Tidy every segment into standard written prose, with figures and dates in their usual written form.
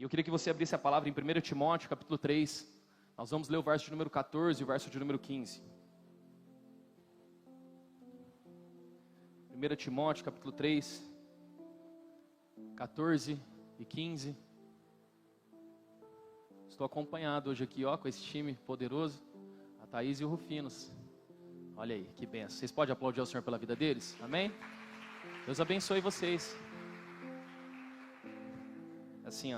E eu queria que você abrisse a palavra em 1 Timóteo, capítulo 3. Nós vamos ler o verso de número 14 e o verso de número 15. 1 Timóteo, capítulo 3, 14 e 15. Estou acompanhado hoje aqui, com esse time poderoso, a Thaís e o Rufinos. Olha aí, que benção. Vocês podem aplaudir ao Senhor pela vida deles? Amém? Deus abençoe vocês. Assim,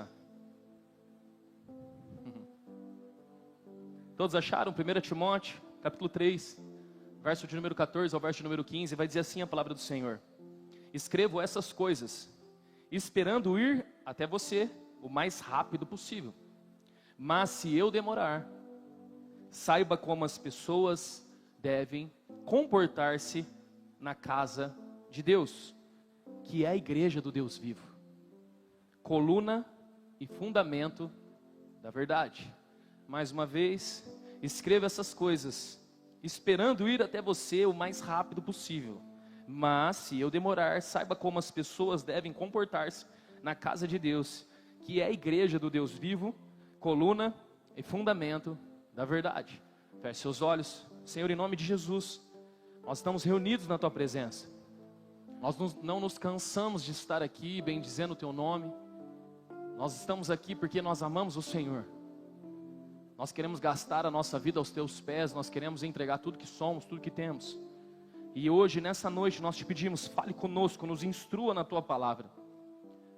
Todos acharam? 1 Timóteo, capítulo 3, verso de número 14 ao verso de número 15, vai dizer assim a palavra do Senhor: escrevo essas coisas, esperando ir até você o mais rápido possível. Mas se eu demorar, saiba como as pessoas devem comportar-se na casa de Deus, que é a igreja do Deus vivo, coluna e fundamento da verdade. Mais uma vez, escreva essas coisas, esperando ir até você o mais rápido possível. Mas se eu demorar, saiba como as pessoas devem comportar-se na casa de Deus, que é a igreja do Deus vivo, coluna e fundamento da verdade. Feche seus olhos. Senhor, em nome de Jesus, nós estamos reunidos na Tua presença. Nós não nos cansamos de estar aqui bendizendo o Teu nome. Nós estamos aqui porque nós amamos o Senhor. Nós queremos gastar a nossa vida aos Teus pés. Nós queremos entregar tudo que somos, tudo que temos. E hoje, nessa noite, nós Te pedimos, fale conosco, nos instrua na Tua palavra.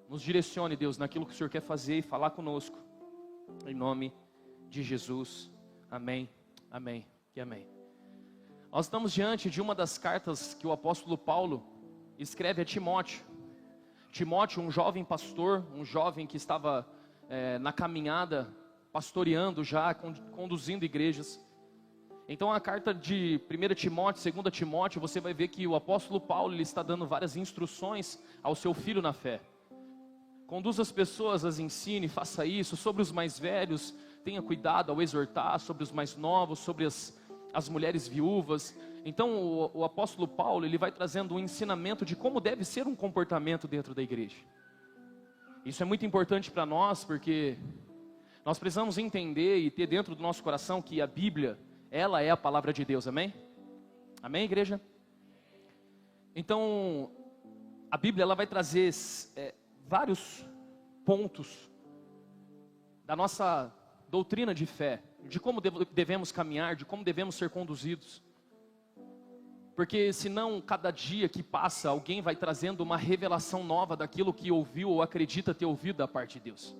Nos direcione, Deus, naquilo que o Senhor quer fazer e falar conosco. Em nome de Jesus. Amém, amém e amém. Nós estamos diante de uma das cartas que o apóstolo Paulo escreve a Timóteo. Timóteo, um jovem pastor, um jovem que estava na caminhada, pastoreando já, conduzindo igrejas. Então a carta de 1 Timóteo, 2 Timóteo, você vai ver que o apóstolo Paulo ele está dando várias instruções ao seu filho na fé. Conduza as pessoas, as ensine, faça isso. Sobre os mais velhos, tenha cuidado ao exortar. Sobre os mais novos, sobre as mulheres viúvas. Então o apóstolo Paulo ele vai trazendo um ensinamento de como deve ser um comportamento dentro da igreja. Isso é muito importante para nós, porque nós precisamos entender e ter dentro do nosso coração que a Bíblia, ela é a palavra de Deus, amém? Amém, igreja? Então, a Bíblia ela vai trazer vários pontos da nossa doutrina de fé, de como devemos caminhar, de como devemos ser conduzidos. Porque senão, cada dia que passa, alguém vai trazendo uma revelação nova daquilo que ouviu ou acredita ter ouvido da parte de Deus.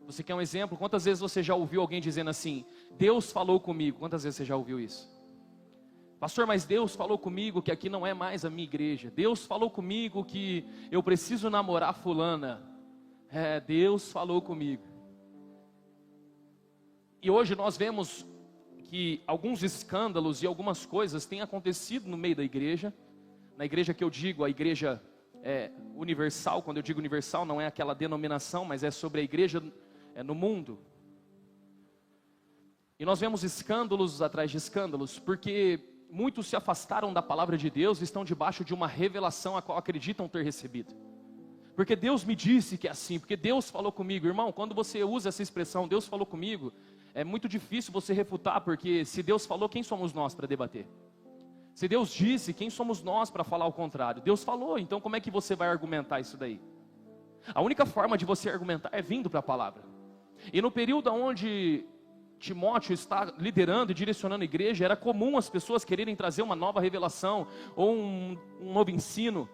Você quer um exemplo? Quantas vezes você já ouviu alguém dizendo assim: Deus falou comigo? Quantas vezes você já ouviu isso? Pastor, mas Deus falou comigo que aqui não é mais a minha igreja. Deus falou comigo que eu preciso namorar fulana. Deus falou comigo. E hoje nós vemos que alguns escândalos e algumas coisas têm acontecido no meio da igreja. Na igreja que eu digo, a igreja universal. Quando eu digo universal, não é aquela denominação, mas é sobre a igreja no mundo. E nós vemos escândalos atrás de escândalos, porque muitos se afastaram da palavra de Deus e estão debaixo de uma revelação a qual acreditam ter recebido. Porque Deus me disse que é assim, porque Deus falou comigo. Irmão, quando você usa essa expressão, Deus falou comigo, é muito difícil você refutar, porque se Deus falou, quem somos nós para debater? Se Deus disse, quem somos nós para falar o contrário? Deus falou, então como é que você vai argumentar isso daí? A única forma de você argumentar é vindo para a palavra. E no período onde Timóteo está liderando e direcionando a igreja, era comum as pessoas quererem trazer uma nova revelação ou um novo ensino,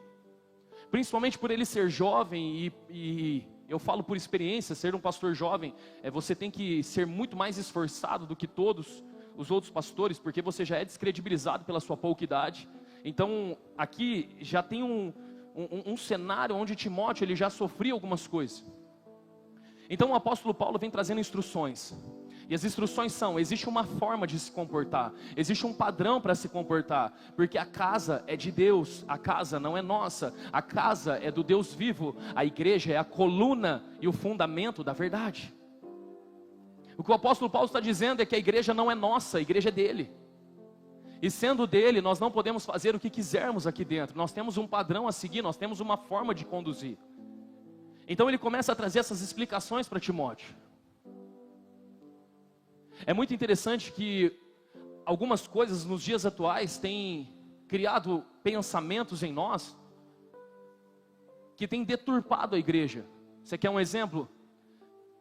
principalmente por ele ser jovem e eu falo por experiência, ser um pastor jovem, você tem que ser muito mais esforçado do que todos os outros pastores, porque você já é descredibilizado pela sua pouca idade. Então aqui já tem um cenário onde Timóteo ele já sofria algumas coisas. Então o apóstolo Paulo vem trazendo instruções. E as instruções são: existe uma forma de se comportar, existe um padrão para se comportar, porque a casa é de Deus, a casa não é nossa, a casa é do Deus vivo, a igreja é a coluna e o fundamento da verdade. O que o apóstolo Paulo está dizendo é que a igreja não é nossa, a igreja é dele. E sendo dele, nós não podemos fazer o que quisermos aqui dentro, nós temos um padrão a seguir, nós temos uma forma de conduzir. Então ele começa a trazer essas explicações para Timóteo. É muito interessante que algumas coisas nos dias atuais têm criado pensamentos em nós que têm deturpado a igreja. Você quer um exemplo?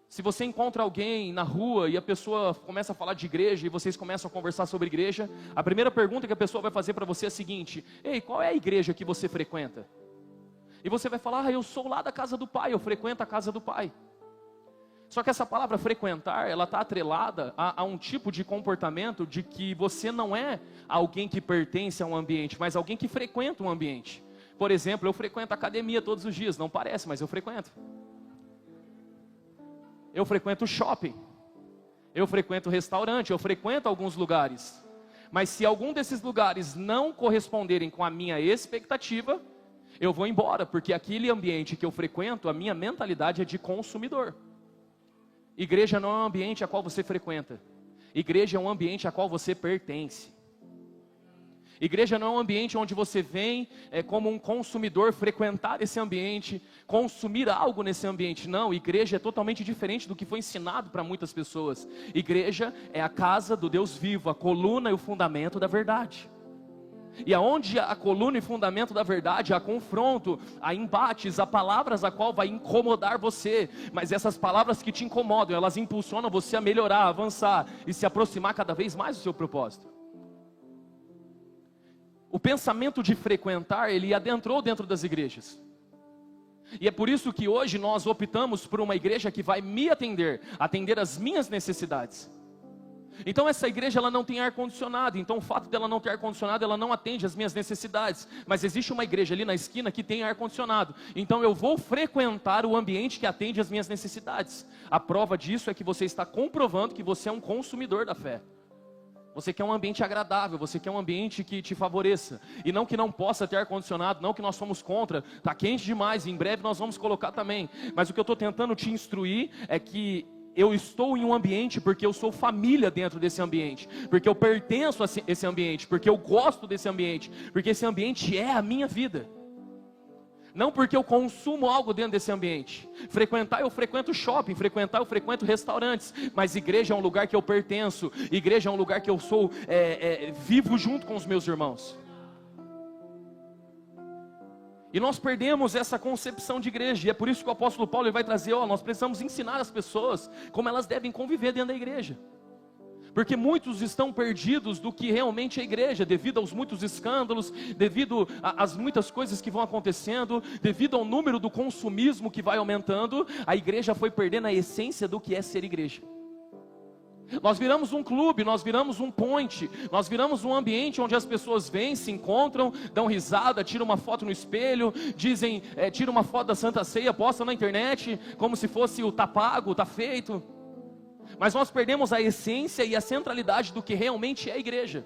Se você encontra alguém na rua e a pessoa começa a falar de igreja e vocês começam a conversar sobre igreja, a primeira pergunta que a pessoa vai fazer para você é a seguinte: ei, qual é a igreja que você frequenta? E você vai falar: eu sou lá da casa do pai, eu frequento a casa do pai. Só que essa palavra frequentar, ela está atrelada a um tipo de comportamento de que você não é alguém que pertence a um ambiente, mas alguém que frequenta um ambiente. Por exemplo, eu frequento a academia todos os dias, não parece, mas eu frequento. Eu frequento shopping, eu frequento restaurante, eu frequento alguns lugares. Mas se algum desses lugares não corresponderem com a minha expectativa, eu vou embora, porque aquele ambiente que eu frequento, a minha mentalidade é de consumidor. Igreja não é um ambiente a qual você frequenta. Igreja é um ambiente a qual você pertence. Igreja não é um ambiente onde você vem como um consumidor frequentar esse ambiente, consumir algo nesse ambiente. Não, igreja é totalmente diferente do que foi ensinado para muitas pessoas. Igreja é a casa do Deus vivo, a coluna e o fundamento da verdade. E aonde a coluna e fundamento da verdade, há confronto, há embates, há palavras a qual vai incomodar você. Mas essas palavras que te incomodam, elas impulsionam você a melhorar, a avançar e se aproximar cada vez mais do seu propósito. O pensamento de frequentar, ele adentrou dentro das igrejas. E é por isso que hoje nós optamos por uma igreja que vai me atender às minhas necessidades. Então essa igreja, ela não tem ar-condicionado, então o fato dela não ter ar-condicionado, ela não atende às minhas necessidades. Mas existe uma igreja ali na esquina que tem ar-condicionado, então eu vou frequentar o ambiente que atende às minhas necessidades. A prova disso é que você está comprovando que você é um consumidor da fé. Você quer um ambiente agradável, você quer um ambiente que te favoreça. E não que não possa ter ar-condicionado, não que nós somos contra, está quente demais, em breve nós vamos colocar também. Mas o que eu estou tentando te instruir é que eu estou em um ambiente porque eu sou família dentro desse ambiente, porque eu pertenço a esse ambiente, porque eu gosto desse ambiente, porque esse ambiente é a minha vida. Não porque eu consumo algo dentro desse ambiente. Frequentar, eu frequento shopping, frequentar, eu frequento restaurantes, mas igreja é um lugar que eu pertenço, igreja é um lugar que eu sou vivo junto com os meus irmãos. E nós perdemos essa concepção de igreja, e é por isso que o apóstolo Paulo ele vai trazer, nós precisamos ensinar as pessoas como elas devem conviver dentro da igreja. Porque muitos estão perdidos do que realmente é a igreja, devido aos muitos escândalos, devido às muitas coisas que vão acontecendo, devido ao número do consumismo que vai aumentando, a igreja foi perdendo a essência do que é ser igreja. Nós viramos um clube, nós viramos um point, nós viramos um ambiente onde as pessoas vêm, se encontram, dão risada, tiram uma foto no espelho, dizem, tira uma foto da Santa Ceia, posta na internet, como se fosse o tá pago, tá feito. Mas nós perdemos a essência e a centralidade do que realmente é a igreja.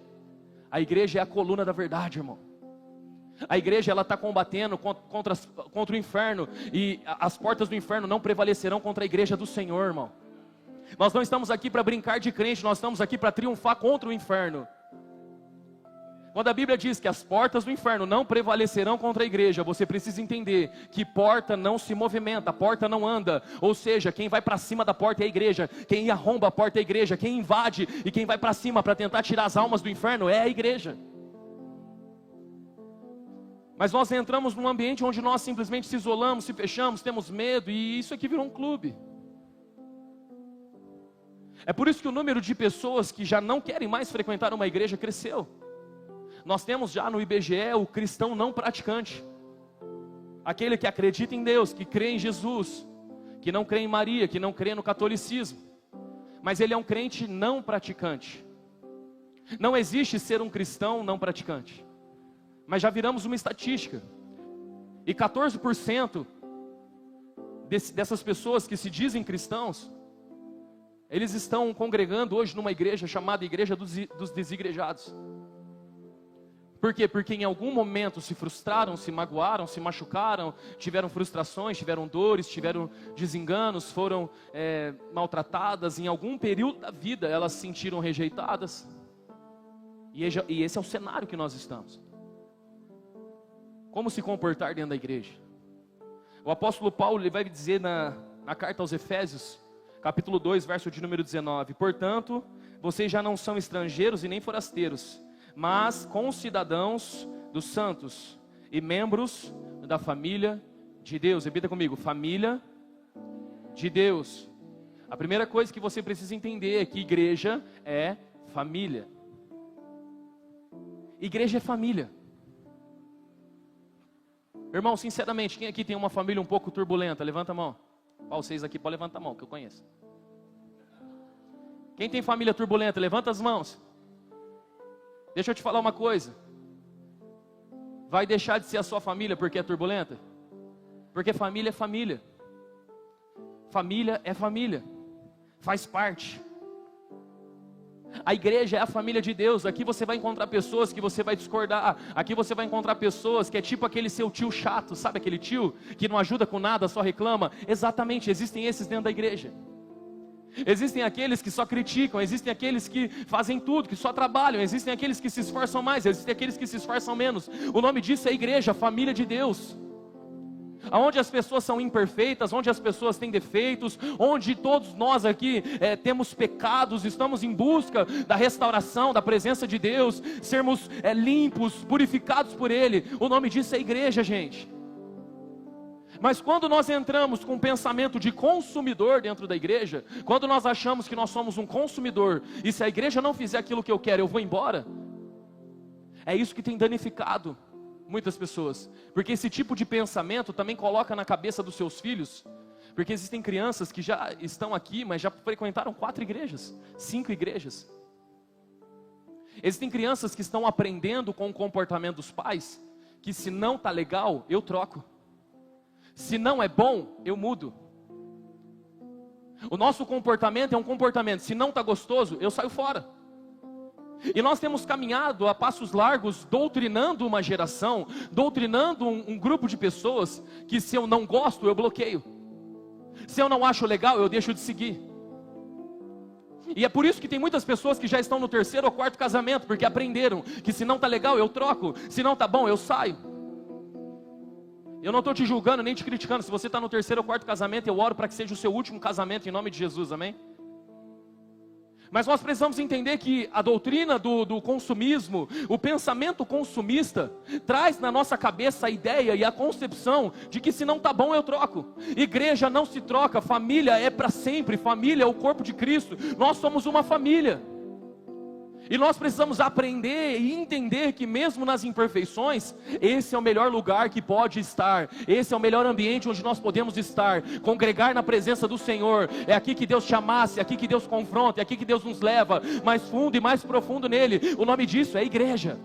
A igreja é a coluna da verdade, irmão. A igreja, ela está combatendo contra o inferno, e as portas do inferno não prevalecerão contra a igreja do Senhor, irmão. Nós não estamos aqui para brincar de crente, nós estamos aqui para triunfar contra o inferno. Quando a Bíblia diz que as portas do inferno não prevalecerão contra a igreja, você precisa entender que porta não se movimenta, a porta não anda. Ou seja, quem vai para cima da porta é a igreja, quem arromba a porta é a igreja, quem invade e quem vai para cima para tentar tirar as almas do inferno é a igreja. Mas nós entramos num ambiente onde nós simplesmente se isolamos, se fechamos, temos medo, e isso aqui virou um clube. É por isso que o número de pessoas que já não querem mais frequentar uma igreja cresceu. Nós temos já no IBGE o cristão não praticante. Aquele que acredita em Deus, que crê em Jesus, que não crê em Maria, que não crê no catolicismo. Mas ele é um crente não praticante. Não existe ser um cristão não praticante. Mas já viramos uma estatística. E 14% dessas pessoas que se dizem cristãos, eles estão congregando hoje numa igreja chamada Igreja dos Desigrejados. Por quê? Porque em algum momento se frustraram, se magoaram, se machucaram, tiveram frustrações, tiveram dores, tiveram desenganos, foram maltratadas. Em algum período da vida elas se sentiram rejeitadas. E esse é o cenário que nós estamos. Como se comportar dentro da igreja? O apóstolo Paulo, ele vai dizer na carta aos Efésios, capítulo 2, verso de número 19: portanto, vocês já não são estrangeiros e nem forasteiros, mas concidadãos dos santos e membros da família de Deus. Repita comigo: família de Deus. A primeira coisa que você precisa entender é que igreja é família. Igreja é família. Irmão, sinceramente, quem aqui tem uma família um pouco turbulenta? Levanta a mão. Ó, vocês aqui podem levantar a mão, que eu conheço. Quem tem família turbulenta? Levanta as mãos. Deixa eu te falar uma coisa. Vai deixar de ser a sua família porque é turbulenta? Porque família é família. Família é família. Faz parte. A igreja é a família de Deus. Aqui você vai encontrar pessoas que você vai discordar. Aqui você vai encontrar pessoas que é tipo aquele seu tio chato. Sabe aquele tio que não ajuda com nada, só reclama? Exatamente, existem esses dentro da igreja. Existem aqueles que só criticam, existem aqueles que fazem tudo, que só trabalham, existem aqueles que se esforçam mais, existem aqueles que se esforçam menos. O nome disso é igreja, família de Deus. Onde as pessoas são imperfeitas, onde as pessoas têm defeitos, onde todos nós aqui temos pecados, estamos em busca da restauração, da presença de Deus, sermos limpos, purificados por Ele. O nome disso é igreja, gente. Mas quando nós entramos com um pensamento de consumidor dentro da igreja, quando nós achamos que nós somos um consumidor, e se a igreja não fizer aquilo que eu quero, eu vou embora, é isso que tem danificado muitas pessoas, porque esse tipo de pensamento também coloca na cabeça dos seus filhos, porque existem crianças que já estão aqui, mas já frequentaram 4 igrejas, 5 igrejas. Existem crianças que estão aprendendo com o comportamento dos pais, que se não está legal, eu troco. Se não é bom, eu mudo. O nosso comportamento é um comportamento, se não está gostoso, eu saio fora. E nós temos caminhado a passos largos, doutrinando uma geração, doutrinando um grupo de pessoas, que se eu não gosto, eu bloqueio. Se eu não acho legal, eu deixo de seguir. E é por isso que tem muitas pessoas que já estão no 3º ou 4º casamento, porque aprenderam que se não está legal, eu troco, se não está bom, eu saio. Eu não estou te julgando, nem te criticando. Se você está no 3º ou 4º casamento, eu oro para que seja o seu último casamento, em nome de Jesus, amém? Mas nós precisamos entender que a doutrina do consumismo, o pensamento consumista, traz na nossa cabeça a ideia e a concepção de que se não está bom, eu troco. Igreja não se troca, família é para sempre, família é o corpo de Cristo, nós somos uma família. E nós precisamos aprender e entender que mesmo nas imperfeições, esse é o melhor lugar que pode estar, esse é o melhor ambiente onde nós podemos estar, congregar na presença do Senhor. É aqui que Deus te amasse, é aqui que Deus confronta, é aqui que Deus nos leva mais fundo e mais profundo nele. O nome disso é igreja.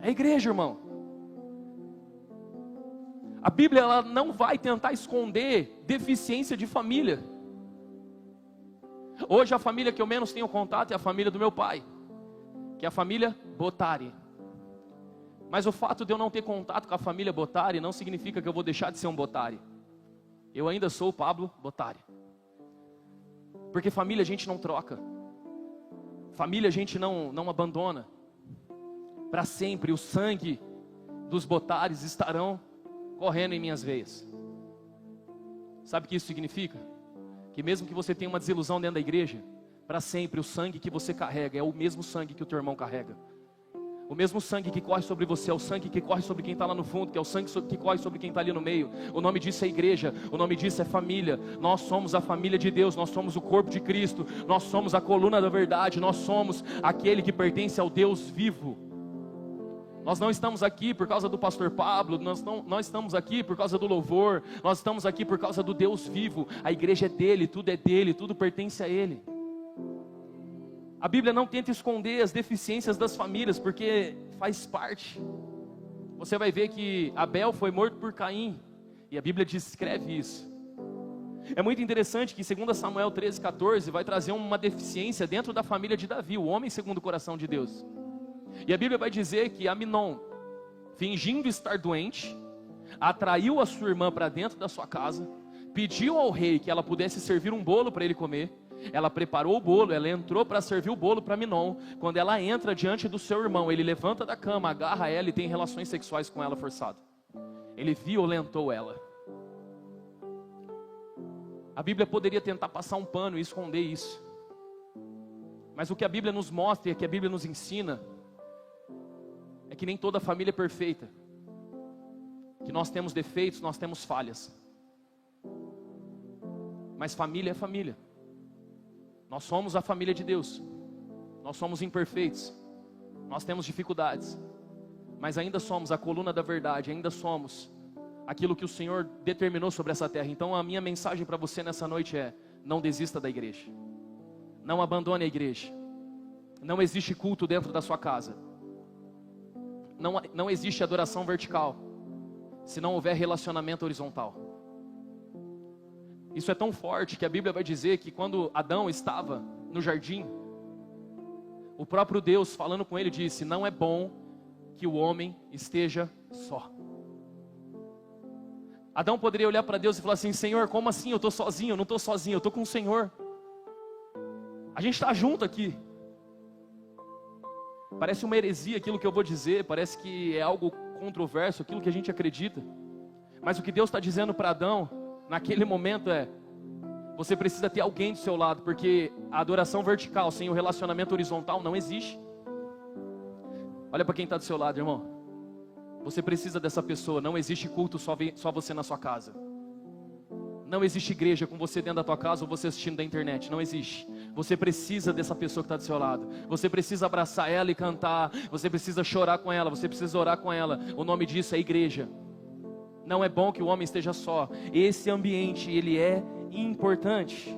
É igreja, irmão. A Bíblia, ela não vai tentar esconder deficiência de família. Hoje a família que eu menos tenho contato é a família do meu pai, que é a família Bottari. Mas o fato de eu não ter contato com a família Bottari não significa que eu vou deixar de ser um Bottari. Eu ainda sou o Pablo Bottari. Porque família a gente não troca. Família a gente não abandona. Para sempre o sangue dos Bottaris estarão correndo em minhas veias. Sabe o que isso significa? Que mesmo que você tenha uma desilusão dentro da igreja, para sempre o sangue que você carrega é o mesmo sangue que o teu irmão carrega. O mesmo sangue que corre sobre você é o sangue que corre sobre quem está lá no fundo, que é o sangue que corre sobre quem está ali no meio. O nome disso é igreja, o nome disso é família. Nós somos a família de Deus, nós somos o corpo de Cristo, nós somos a coluna da verdade, nós somos aquele que pertence ao Deus vivo. Nós não estamos aqui por causa do pastor Pablo, nós estamos aqui por causa do louvor, nós estamos aqui por causa do Deus vivo. A igreja é dele, tudo pertence a ele. A Bíblia não tenta esconder as deficiências das famílias, porque faz parte. Você vai ver que Abel foi morto por Caim, e a Bíblia descreve isso. É muito interessante que 2 Samuel 13:14 vai trazer uma deficiência dentro da família de Davi, o homem segundo o coração de Deus. E a Bíblia vai dizer que Aminon, fingindo estar doente, atraiu a sua irmã para dentro da sua casa, pediu ao rei que ela pudesse servir um bolo para ele comer. Ela preparou o bolo, ela entrou para servir o bolo para Aminon. Quando ela entra diante do seu irmão, ele levanta da cama, agarra ela e tem relações sexuais com ela forçado. ele violentou ela. A Bíblia poderia tentar passar um pano e esconder isso. Mas o que a Bíblia nos mostra e o que a Bíblia nos ensina é que nem toda família é perfeita. Que nós temos defeitos, nós temos falhas. Mas família é família. Nós somos a família de Deus. Nós somos imperfeitos. Nós temos dificuldades. Mas ainda somos a coluna da verdade. Ainda somos aquilo que o Senhor determinou sobre essa terra. Então a minha mensagem para você nessa noite é: não desista da igreja. Não abandone a igreja. Não existe culto dentro da sua casa. Não existe adoração vertical se não houver relacionamento horizontal. Isso é tão forte que a Bíblia vai dizer que quando Adão estava no jardim, o próprio Deus falando com ele disse: não é bom que o homem esteja só. Adão poderia olhar para Deus e falar assim: Senhor, como assim eu estou sozinho? Eu não estou sozinho, eu estou com o Senhor. A gente está junto aqui. Parece uma heresia aquilo que eu vou dizer, parece que é algo controverso, aquilo que a gente acredita. Mas o que Deus está dizendo para Adão, naquele momento é: você precisa ter alguém do seu lado, porque a adoração vertical sem o relacionamento horizontal não existe. Olha para quem está do seu lado, irmão. Você precisa dessa pessoa. Não existe culto só você na sua casa. Não existe igreja com você dentro da tua casa ou você assistindo da internet. Não existe. Você precisa dessa pessoa que está do seu lado. Você precisa abraçar ela e cantar. Você precisa chorar com ela. Você precisa orar com ela. O nome disso é igreja. Não é bom que o homem esteja só. Esse ambiente, ele é importante.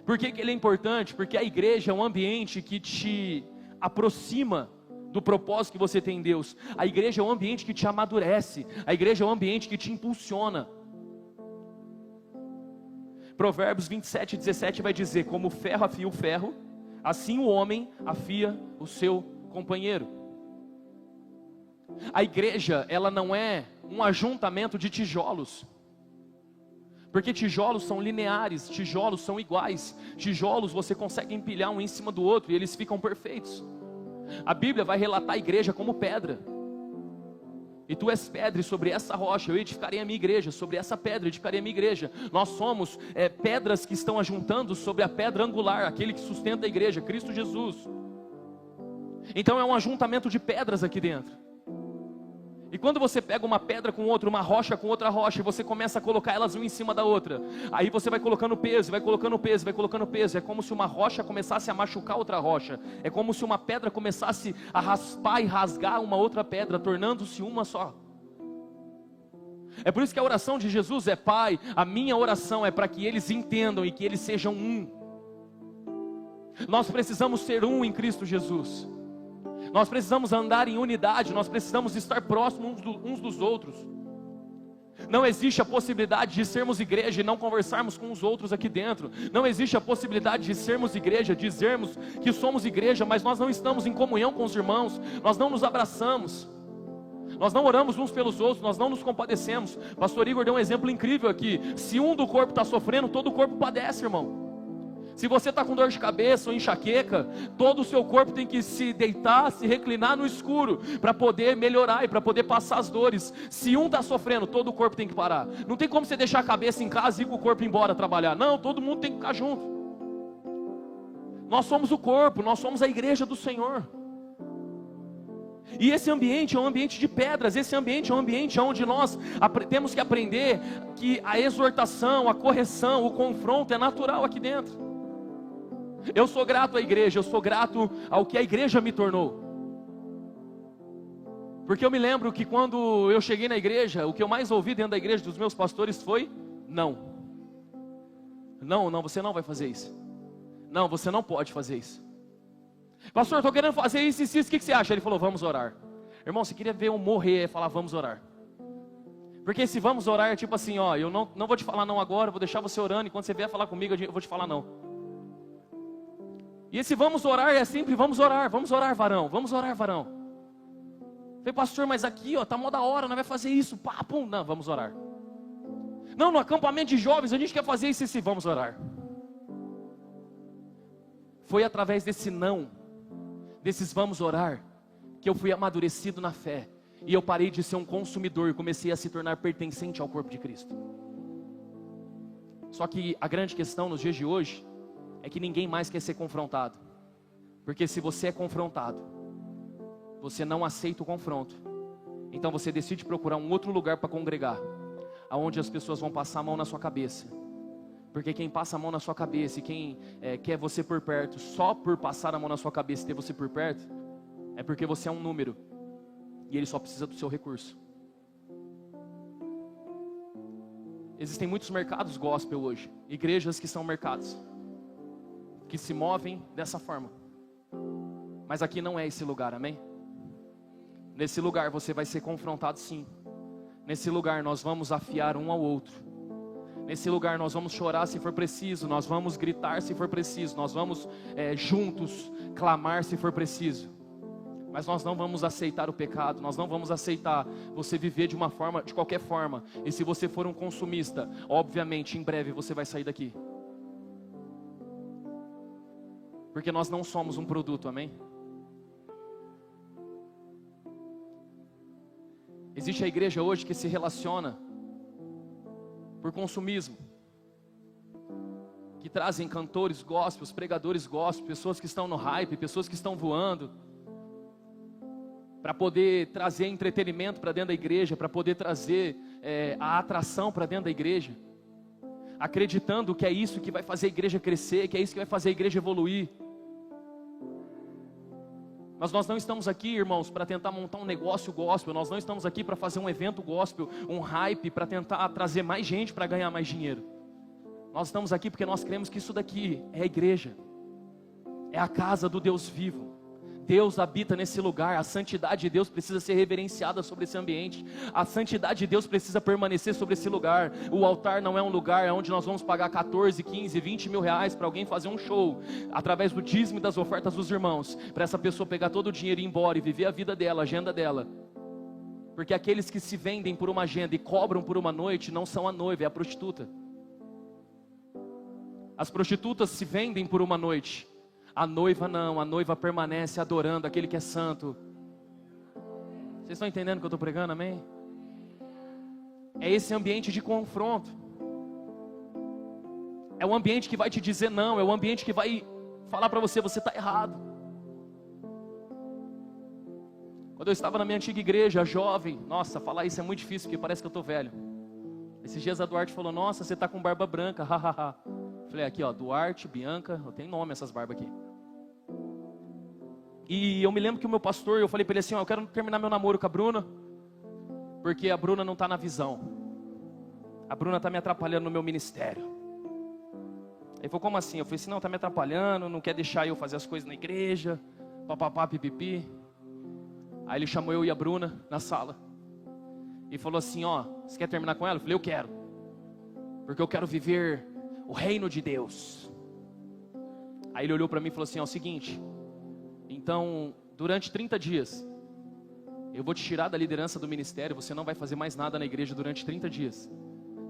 Por que ele é importante? Porque a igreja é um ambiente que te aproxima do propósito que você tem em Deus. A igreja é um ambiente que te amadurece. A igreja é um ambiente que te impulsiona. Provérbios 27:17 vai dizer: como o ferro afia o ferro, assim o homem afia o seu companheiro. A igreja, ela não é um ajuntamento de tijolos, porque tijolos são lineares, tijolos são iguais, tijolos você consegue empilhar um em cima do outro e eles ficam perfeitos. A Bíblia vai relatar a igreja como pedra. E tu és pedra, e sobre essa rocha eu edificarei a minha igreja. Sobre essa pedra eu edificarei a minha igreja. Nós somos pedras que estão ajuntando sobre a pedra angular, aquele que sustenta a igreja, Cristo Jesus. Então é um ajuntamento de pedras aqui dentro. E quando você pega uma pedra com outra, uma rocha com outra rocha, e você começa a colocar elas uma em cima da outra, aí você vai colocando peso, vai colocando peso, vai colocando peso. É como se uma rocha começasse a machucar outra rocha. É como se uma pedra começasse a raspar e rasgar uma outra pedra, tornando-se uma só. É por isso que a oração de Jesus é: Pai, a minha oração é para que eles entendam e que eles sejam um. Nós precisamos ser um em Cristo Jesus. Nós precisamos andar em unidade, nós precisamos estar próximos uns dos outros. Não existe a possibilidade de sermos igreja e não conversarmos com os outros aqui dentro. Não existe a possibilidade de sermos igreja, dizermos que somos igreja, mas nós não estamos em comunhão com os irmãos, nós não nos abraçamos, nós não oramos uns pelos outros, nós não nos compadecemos. Pastor Igor deu um exemplo incrível aqui: se um do corpo está sofrendo, todo o corpo padece, irmão. Se você está com dor de cabeça ou enxaqueca, todo o seu corpo tem que se deitar, se reclinar no escuro, para poder melhorar e para poder passar as dores. Se um está sofrendo, todo o corpo tem que parar. Não tem como você deixar a cabeça em casa e ir com o corpo embora trabalhar. Não, todo mundo tem que ficar junto. Nós somos o corpo, nós somos a igreja do Senhor. E esse ambiente é um ambiente de pedras. Esse ambiente é um ambiente onde nós temos que aprender que a exortação, a correção, o confronto é natural aqui dentro. Eu sou grato à igreja, eu sou grato ao que a igreja me tornou. Porque eu me lembro que quando eu cheguei na igreja, o que eu mais ouvi dentro da igreja dos meus pastores foi: não, você não vai fazer isso. Não, você não pode fazer isso. Pastor, estou querendo fazer isso e isso, o que você acha? Ele falou: vamos orar. Irmão, você queria ver eu morrer, é falar: vamos orar. Porque se vamos orar é tipo assim: ó, eu não vou te falar não agora, vou deixar você orando, e quando você vier falar comigo eu vou te falar não. E esse vamos orar é sempre: vamos orar varão, vamos orar varão. Falei: pastor, mas aqui ó, tá mó da hora, não vai fazer isso, pá, pum. Não, vamos orar. Não, no acampamento de jovens a gente quer fazer isso e sim, vamos orar. Foi através desse não, desses vamos orar, que eu fui amadurecido na fé, E eu parei de ser um consumidor e comecei a se tornar pertencente ao corpo de Cristo. Só que a grande questão nos dias de hoje é que ninguém mais quer ser confrontado. Porque se você é confrontado, você não aceita o confronto. Então você decide procurar um outro lugar para congregar, aonde as pessoas vão passar a mão na sua cabeça. Porque quem passa a mão na sua cabeça e quem quer você por perto, só por passar a mão na sua cabeça e ter você por perto, é porque você é um número. E ele só precisa do seu recurso. Existem muitos mercados gospel hoje. Igrejas que são mercados, que se movem dessa forma. Mas aqui não é esse lugar, amém? Nesse lugar você vai ser confrontado, sim. Nesse lugar nós vamos afiar um ao outro. Nesse lugar nós vamos chorar se for preciso. Nós vamos gritar se for preciso. Nós vamos juntos clamar se for preciso. Mas nós não vamos aceitar o pecado. Nós não vamos aceitar você viver de uma forma, de qualquer forma. E se você for um consumista, obviamente em breve você vai sair daqui. Porque nós não somos um produto, amém? Existe a igreja hoje que se relaciona por consumismo, que trazem cantores gospels, pregadores gospels, pessoas que estão no hype, pessoas que estão voando, para poder trazer entretenimento para dentro da igreja, para poder trazer a atração para dentro da igreja, acreditando que é isso que vai fazer a igreja crescer, que é isso que vai fazer a igreja evoluir. Mas nós não estamos aqui, irmãos, para tentar montar um negócio gospel. Nós não estamos aqui para fazer um evento gospel, um hype, para tentar trazer mais gente para ganhar mais dinheiro. Nós estamos aqui porque nós cremos que isso daqui é a igreja, é a casa do Deus vivo. Deus habita nesse lugar, a santidade de Deus precisa ser reverenciada sobre esse ambiente, a santidade de Deus precisa permanecer sobre esse lugar. O altar não é um lugar onde nós vamos pagar 14, 15, 20 mil reais para alguém fazer um show, através do dízimo e das ofertas dos irmãos, para essa pessoa pegar todo o dinheiro e ir embora e viver a vida dela, a agenda dela. Porque aqueles que se vendem por uma agenda e cobram por uma noite, não são a noiva, é a prostituta. As prostitutas se vendem por uma noite. A noiva não, a noiva permanece adorando aquele que é santo. Vocês estão entendendo o que eu estou pregando, amém? É esse ambiente de confronto. É o ambiente que vai te dizer não, é o ambiente que vai falar para você, você está errado. Quando eu estava na minha antiga igreja, jovem, nossa, falar isso é muito difícil, porque parece que eu estou velho. Esses dias a Duarte falou, nossa, você está com barba branca, hahaha. Falei, aqui ó, Duarte, Bianca, eu tenho nome essas barbas aqui. E eu me lembro que o meu pastor, eu falei para ele assim, ó, eu quero terminar meu namoro com a Bruna, porque a Bruna não está na visão. A Bruna está me atrapalhando no meu ministério. Ele falou, como assim? Eu falei assim, não, está me atrapalhando, não quer deixar eu fazer as coisas na igreja, papapá, pipipi. Aí ele chamou eu e a Bruna na sala. E falou assim, ó, você quer terminar com ela? Eu falei, eu quero. Porque eu quero viver o reino de Deus. Aí ele olhou para mim e falou assim, ó, o seguinte, então, durante 30 dias, eu vou te tirar da liderança do ministério, você não vai fazer mais nada na igreja durante 30 dias.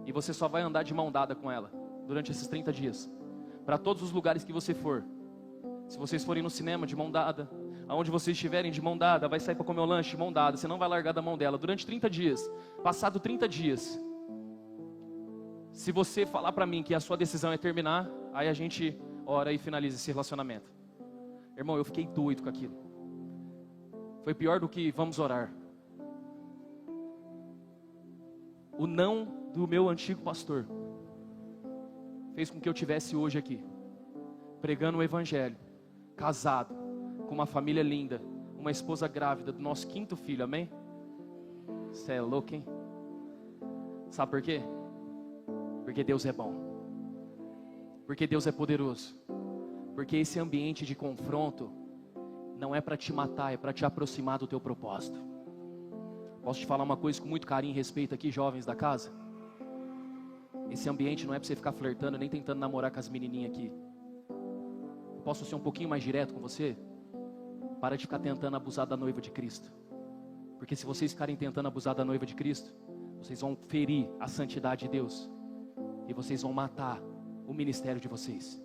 E você só vai andar de mão dada com ela, durante esses 30 dias. Para todos os lugares que você for. Se vocês forem no cinema, de mão dada. Aonde vocês estiverem, de mão dada. Vai sair para comer o lanche, de mão dada. Você não vai largar da mão dela, durante 30 dias. Passado 30 dias, se você falar para mim que a sua decisão é terminar, aí a gente ora e finaliza esse relacionamento. Irmão, eu fiquei doido com aquilo. Foi pior do que vamos orar. O não do meu antigo pastor fez com que eu tivesse hoje aqui, pregando o evangelho, casado, com uma família linda, uma esposa grávida do nosso 5º filho, amém? Você é louco, hein? Sabe por quê? Porque Deus é bom. Porque Deus é poderoso. Porque esse ambiente de confronto não é para te matar, é para te aproximar do teu propósito. Posso te falar uma coisa com muito carinho e respeito aqui, jovens da casa? Esse ambiente não é para você ficar flertando, nem tentando namorar com as menininhas aqui. Posso ser um pouquinho mais direto com você? Para de ficar tentando abusar da noiva de Cristo. Porque se vocês ficarem tentando abusar da noiva de Cristo, vocês vão ferir a santidade de Deus. E vocês vão matar o ministério de vocês.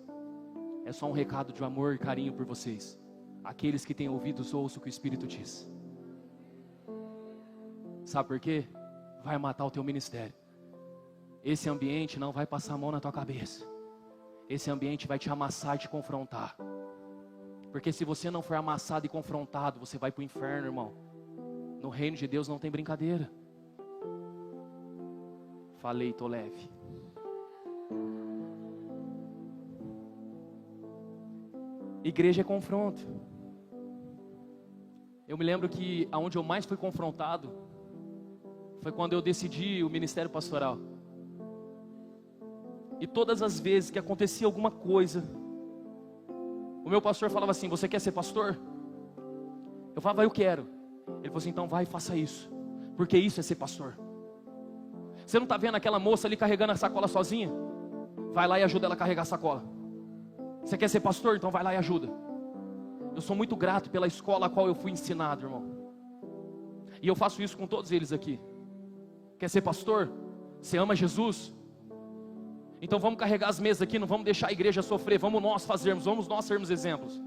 É só um recado de amor e carinho por vocês. Aqueles que têm ouvidos, ouçam o que o Espírito diz. Sabe por quê? Vai matar o teu ministério. Esse ambiente não vai passar a mão na tua cabeça. Esse ambiente vai te amassar e te confrontar. Porque se você não for amassado e confrontado, você vai para o inferno, irmão. No reino de Deus não tem brincadeira. Falei, tô leve. Igreja é confronto. Eu me lembro que aonde eu mais fui confrontado foi quando eu decidi o ministério pastoral. E todas as vezes que acontecia alguma coisa, o meu pastor falava assim: você quer ser pastor? Eu falava: eu quero. Ele falou assim: então vai e faça isso, porque isso é ser pastor. Você não está vendo aquela moça ali carregando a sacola sozinha? Vai lá e ajuda ela a carregar a sacola. Você quer ser pastor? Então vai lá e ajuda. Eu sou muito grato pela escola a qual eu fui ensinado, irmão. E eu faço isso com todos eles aqui. Quer ser pastor? Você ama Jesus? Então vamos carregar as mesas aqui, não vamos deixar a igreja sofrer, vamos nós fazermos, vamos nós sermos exemplos.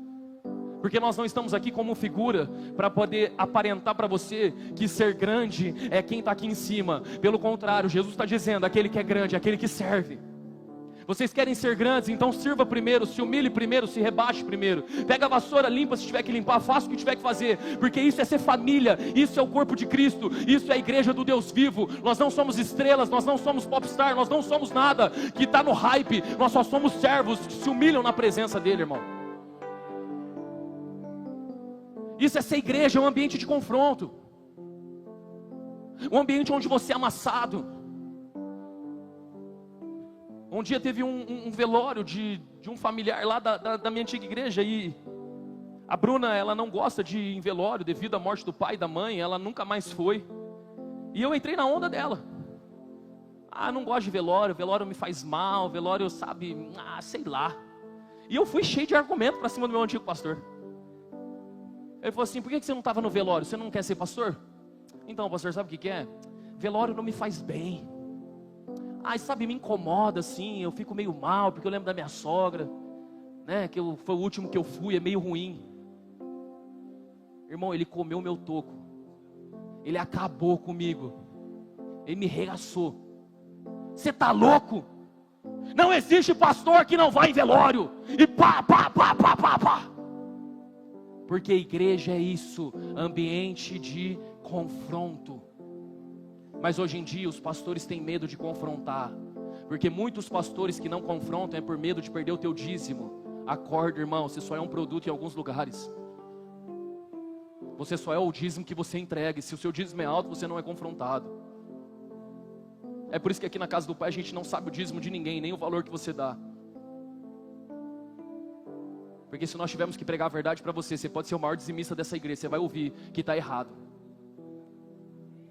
Porque nós não estamos aqui como figura para poder aparentar para você que ser grande é quem está aqui em cima. Pelo contrário, Jesus está dizendo: aquele que é grande é aquele que serve. Vocês querem ser grandes, então sirva primeiro, se humilhe primeiro, se rebaixe primeiro. Pega a vassoura, limpa se tiver que limpar, faça o que tiver que fazer. Porque isso é ser família, isso é o corpo de Cristo, isso é a igreja do Deus vivo. Nós não somos estrelas, nós não somos popstar, nós não somos nada que está no hype. Nós só somos servos que se humilham na presença dele, irmão. Isso é ser igreja, é um ambiente de confronto. Um ambiente onde você é amassado. Um dia teve um velório de um familiar lá da minha antiga igreja. E a Bruna, ela não gosta de ir em velório devido à morte do pai e da mãe. Ela nunca mais foi. E eu entrei na onda dela. Não gosto de velório, velório me faz mal, velório, sabe, sei lá. E eu fui cheio de argumento para cima do meu antigo pastor. Ele falou assim: por que você não estava no velório? Você não quer ser pastor? Então, pastor, sabe o que é? Velório não me faz bem. Sabe, me incomoda assim, eu fico meio mal, porque eu lembro da minha sogra, né, foi o último que eu fui, é meio ruim. Irmão, ele comeu meu toco. Ele acabou comigo. Ele me regaçou. Você tá louco? Não existe pastor que não vai em velório. E pá. Porque igreja é isso, ambiente de confronto. Mas hoje em dia os pastores têm medo de confrontar. Porque muitos pastores que não confrontam é por medo de perder o teu dízimo. Acorda, irmão, você só é um produto em alguns lugares. Você só é o dízimo que você entrega. E se o seu dízimo é alto, você não é confrontado. É por isso que aqui na casa do Pai a gente não sabe o dízimo de ninguém, nem o valor que você dá. Porque se nós tivermos que pregar a verdade para você, você pode ser o maior dizimista dessa igreja, você vai ouvir que está errado.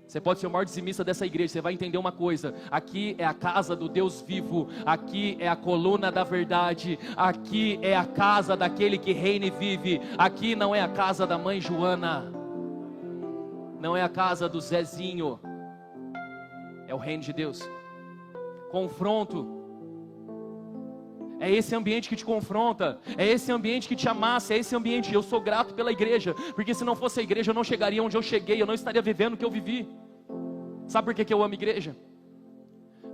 Você pode ser o maior dizimista dessa igreja, você vai entender uma coisa: aqui é a casa do Deus vivo, aqui é a coluna da verdade, aqui é a casa daquele que reina e vive, aqui não é a casa da mãe Joana, não é a casa do Zezinho, é o reino de Deus. Confronto. É esse ambiente que te confronta, é esse ambiente que te amassa, é esse ambiente. Eu sou grato pela igreja, porque se não fosse a igreja eu não chegaria onde eu cheguei, eu não estaria vivendo o que eu vivi. Sabe por que eu amo a igreja?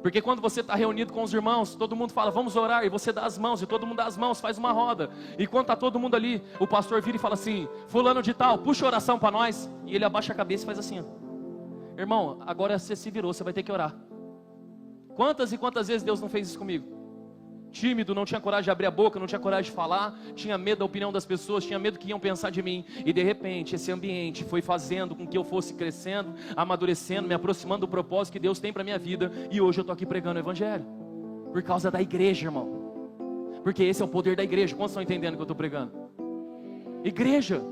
Porque quando você está reunido com os irmãos, todo mundo fala: vamos orar, e você dá as mãos, e todo mundo dá as mãos, faz uma roda. E quando está todo mundo ali, o pastor vira e fala assim: fulano de tal, puxa a oração para nós. E ele abaixa a cabeça e faz assim, ó. Irmão, agora você se virou, você vai ter que orar. Quantas e quantas vezes Deus não fez isso comigo? Tímido, não tinha coragem de abrir a boca, não tinha coragem de falar, tinha medo da opinião das pessoas, tinha medo que iam pensar de mim. E de repente esse ambiente foi fazendo com que eu fosse crescendo, amadurecendo, me aproximando do propósito que Deus tem para minha vida. E hoje eu estou aqui pregando o evangelho, por causa da igreja, irmão. Porque esse é o poder da igreja. Quantos estão entendendo o que eu estou pregando? Igreja.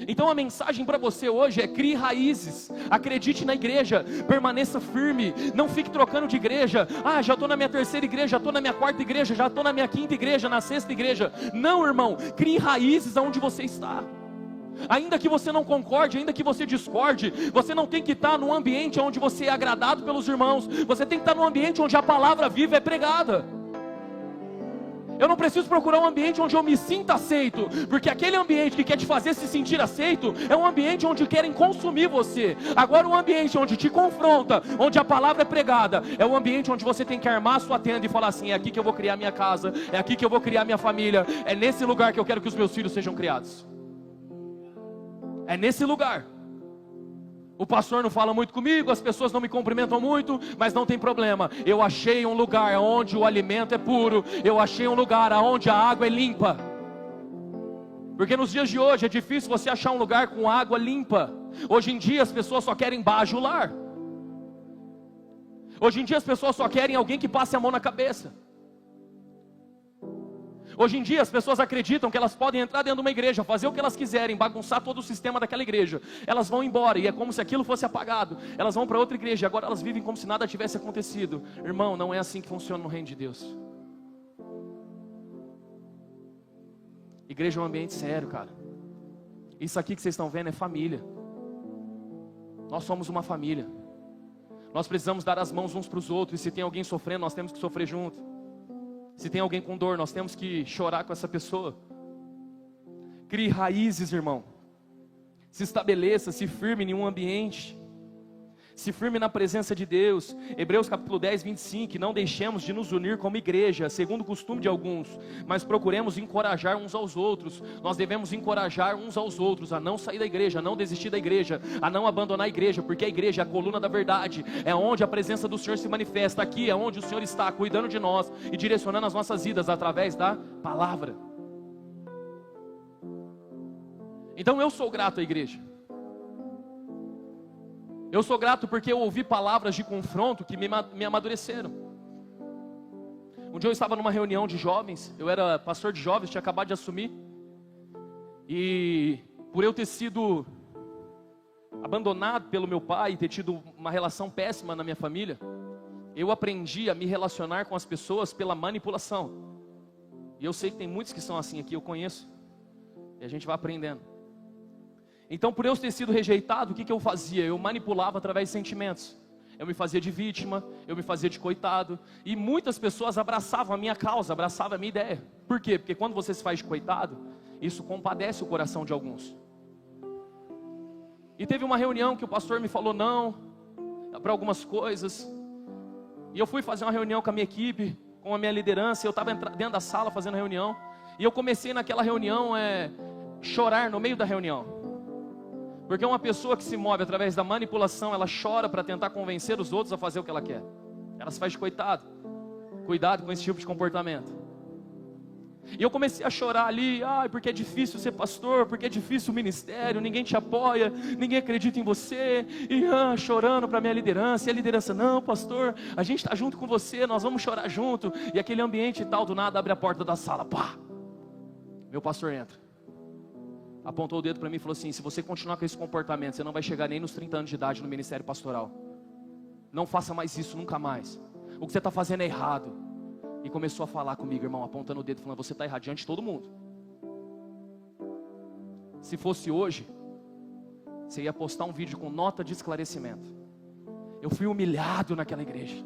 Então a mensagem para você hoje é: crie raízes, acredite na igreja, permaneça firme, não fique trocando de igreja. Já estou na minha terceira igreja, já estou na minha quarta igreja, já estou na minha quinta igreja, na sexta igreja. Não, irmão, crie raízes aonde você está. Ainda que você não concorde, ainda que você discorde, você não tem que estar num ambiente onde você é agradado pelos irmãos. Você tem que estar num ambiente onde a palavra viva é pregada. Eu não preciso procurar um ambiente onde eu me sinta aceito, porque aquele ambiente que quer te fazer se sentir aceito é um ambiente onde querem consumir você. Agora, um ambiente onde te confronta, onde a palavra é pregada, é um ambiente onde você tem que armar a sua tenda e falar assim: é aqui que eu vou criar minha casa, é aqui que eu vou criar minha família, é nesse lugar que eu quero que os meus filhos sejam criados. É nesse lugar. O pastor não fala muito comigo, as pessoas não me cumprimentam muito, mas não tem problema. Eu achei um lugar onde o alimento é puro. Eu achei um lugar onde a água é limpa. Porque nos dias de hoje é difícil você achar um lugar com água limpa. Hoje em dia as pessoas só querem bajular. Hoje em dia as pessoas só querem alguém que passe a mão na cabeça. Hoje em dia as pessoas acreditam que elas podem entrar dentro de uma igreja, fazer o que elas quiserem, bagunçar todo o sistema daquela igreja. Elas vão embora e é como se aquilo fosse apagado. Elas vão para outra igreja e agora elas vivem como se nada tivesse acontecido. Irmão, não é assim que funciona no reino de Deus. Igreja é um ambiente sério, cara. Isso aqui que vocês estão vendo é família. Nós somos uma família. Nós precisamos dar as mãos uns para os outros. E se tem alguém sofrendo, nós temos que sofrer junto. Se tem alguém com dor, nós temos que chorar com essa pessoa. Crie raízes, irmão. Se estabeleça, se firme em um ambiente. Se firme na presença de Deus. Hebreus capítulo 10, 25. Não deixemos de nos unir como igreja, segundo o costume de alguns, mas procuremos encorajar uns aos outros. Nós devemos encorajar uns aos outros a não sair da igreja, a não desistir da igreja, a não abandonar a igreja, porque a igreja é a coluna da verdade, é onde a presença do Senhor se manifesta. Aqui é onde o Senhor está cuidando de nós e direcionando as nossas vidas através da palavra. Então eu sou grato à igreja. Eu sou grato porque eu ouvi palavras de confronto que me amadureceram. Um dia eu estava numa reunião de jovens, eu era pastor de jovens, tinha acabado de assumir. E por eu ter sido abandonado pelo meu pai e ter tido uma relação péssima na minha família, eu aprendi a me relacionar com as pessoas pela manipulação. E eu sei que tem muitos que são assim aqui, eu conheço. E a gente vai aprendendo. Então, por eu ter sido rejeitado, o que eu fazia? Eu manipulava através de sentimentos. Eu me fazia de vítima, eu me fazia de coitado. E muitas pessoas abraçavam a minha causa, abraçavam a minha ideia. Por quê? Porque quando você se faz de coitado, isso compadece o coração de alguns. E teve uma reunião que o pastor me falou não para algumas coisas. E eu fui fazer uma reunião com a minha equipe, com a minha liderança. Eu estava dentro da sala fazendo reunião. E eu comecei naquela reunião chorar no meio da reunião. Porque uma pessoa que se move através da manipulação, ela chora para tentar convencer os outros a fazer o que ela quer. Ela se faz de coitado. Cuidado com esse tipo de comportamento. E eu comecei a chorar ali, porque é difícil ser pastor, porque é difícil o ministério, ninguém te apoia, ninguém acredita em você, e chorando para a minha liderança, e a liderança, não pastor, a gente está junto com você, nós vamos chorar junto, e aquele ambiente e tal, do nada abre a porta da sala, pá, meu pastor entra. Apontou o dedo para mim e falou assim: se você continuar com esse comportamento, você não vai chegar nem nos 30 anos de idade no ministério pastoral. Não faça mais isso, nunca mais. O que você está fazendo é errado. E começou a falar comigo, irmão, apontando o dedo, falando: você está errado diante de todo mundo. Se fosse hoje, você ia postar um vídeo com nota de esclarecimento. Eu fui humilhado naquela igreja.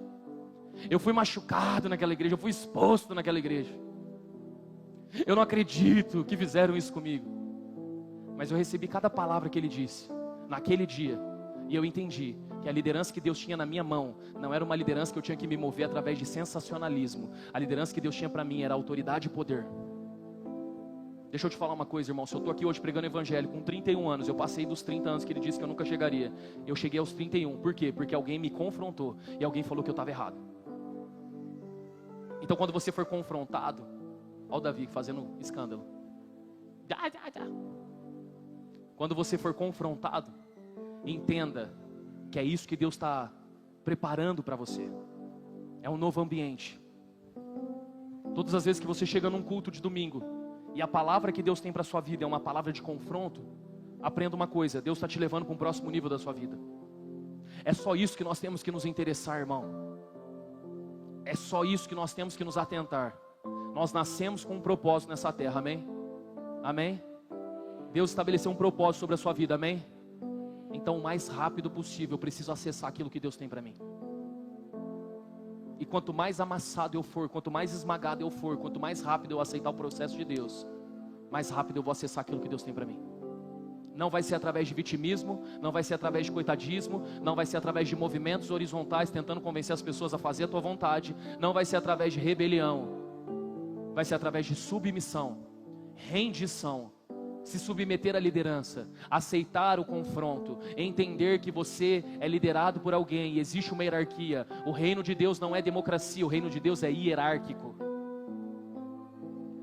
Eu fui machucado naquela igreja. Eu fui exposto naquela igreja. Eu não acredito que fizeram isso comigo. Mas eu recebi cada palavra que ele disse naquele dia. E eu entendi que a liderança que Deus tinha na minha mão não era uma liderança que eu tinha que me mover através de sensacionalismo. A liderança que Deus tinha para mim era autoridade e poder. Deixa eu te falar uma coisa, irmão. Se eu estou aqui hoje pregando evangelho com 31 anos, eu passei dos 30 anos que ele disse que eu nunca chegaria. Eu cheguei aos 31. Por quê? Porque alguém me confrontou e alguém falou que eu estava errado. Então quando você for confrontado, olha o Davi fazendo escândalo. Quando você for confrontado, entenda que é isso que Deus está preparando para você. É um novo ambiente. Todas as vezes que você chega num culto de domingo e a palavra que Deus tem para a sua vida é uma palavra de confronto, aprenda uma coisa: Deus está te levando para um próximo nível da sua vida. É só isso que nós temos que nos interessar, irmão. É só isso que nós temos que nos atentar. Nós nascemos com um propósito nessa terra, amém? Amém? Deus estabeleceu um propósito sobre a sua vida, amém? Então o mais rápido possível eu preciso acessar aquilo que Deus tem para mim. E quanto mais amassado eu for, quanto mais esmagado eu for, quanto mais rápido eu aceitar o processo de Deus, mais rápido eu vou acessar aquilo que Deus tem para mim. Não vai ser através de vitimismo, não vai ser através de coitadismo, não vai ser através de movimentos horizontais tentando convencer as pessoas a fazer a tua vontade, não vai ser através de rebelião, vai ser através de submissão, rendição, se submeter à liderança, aceitar o confronto, entender que você é liderado por alguém e existe uma hierarquia. O reino de Deus não é democracia, o reino de Deus é hierárquico.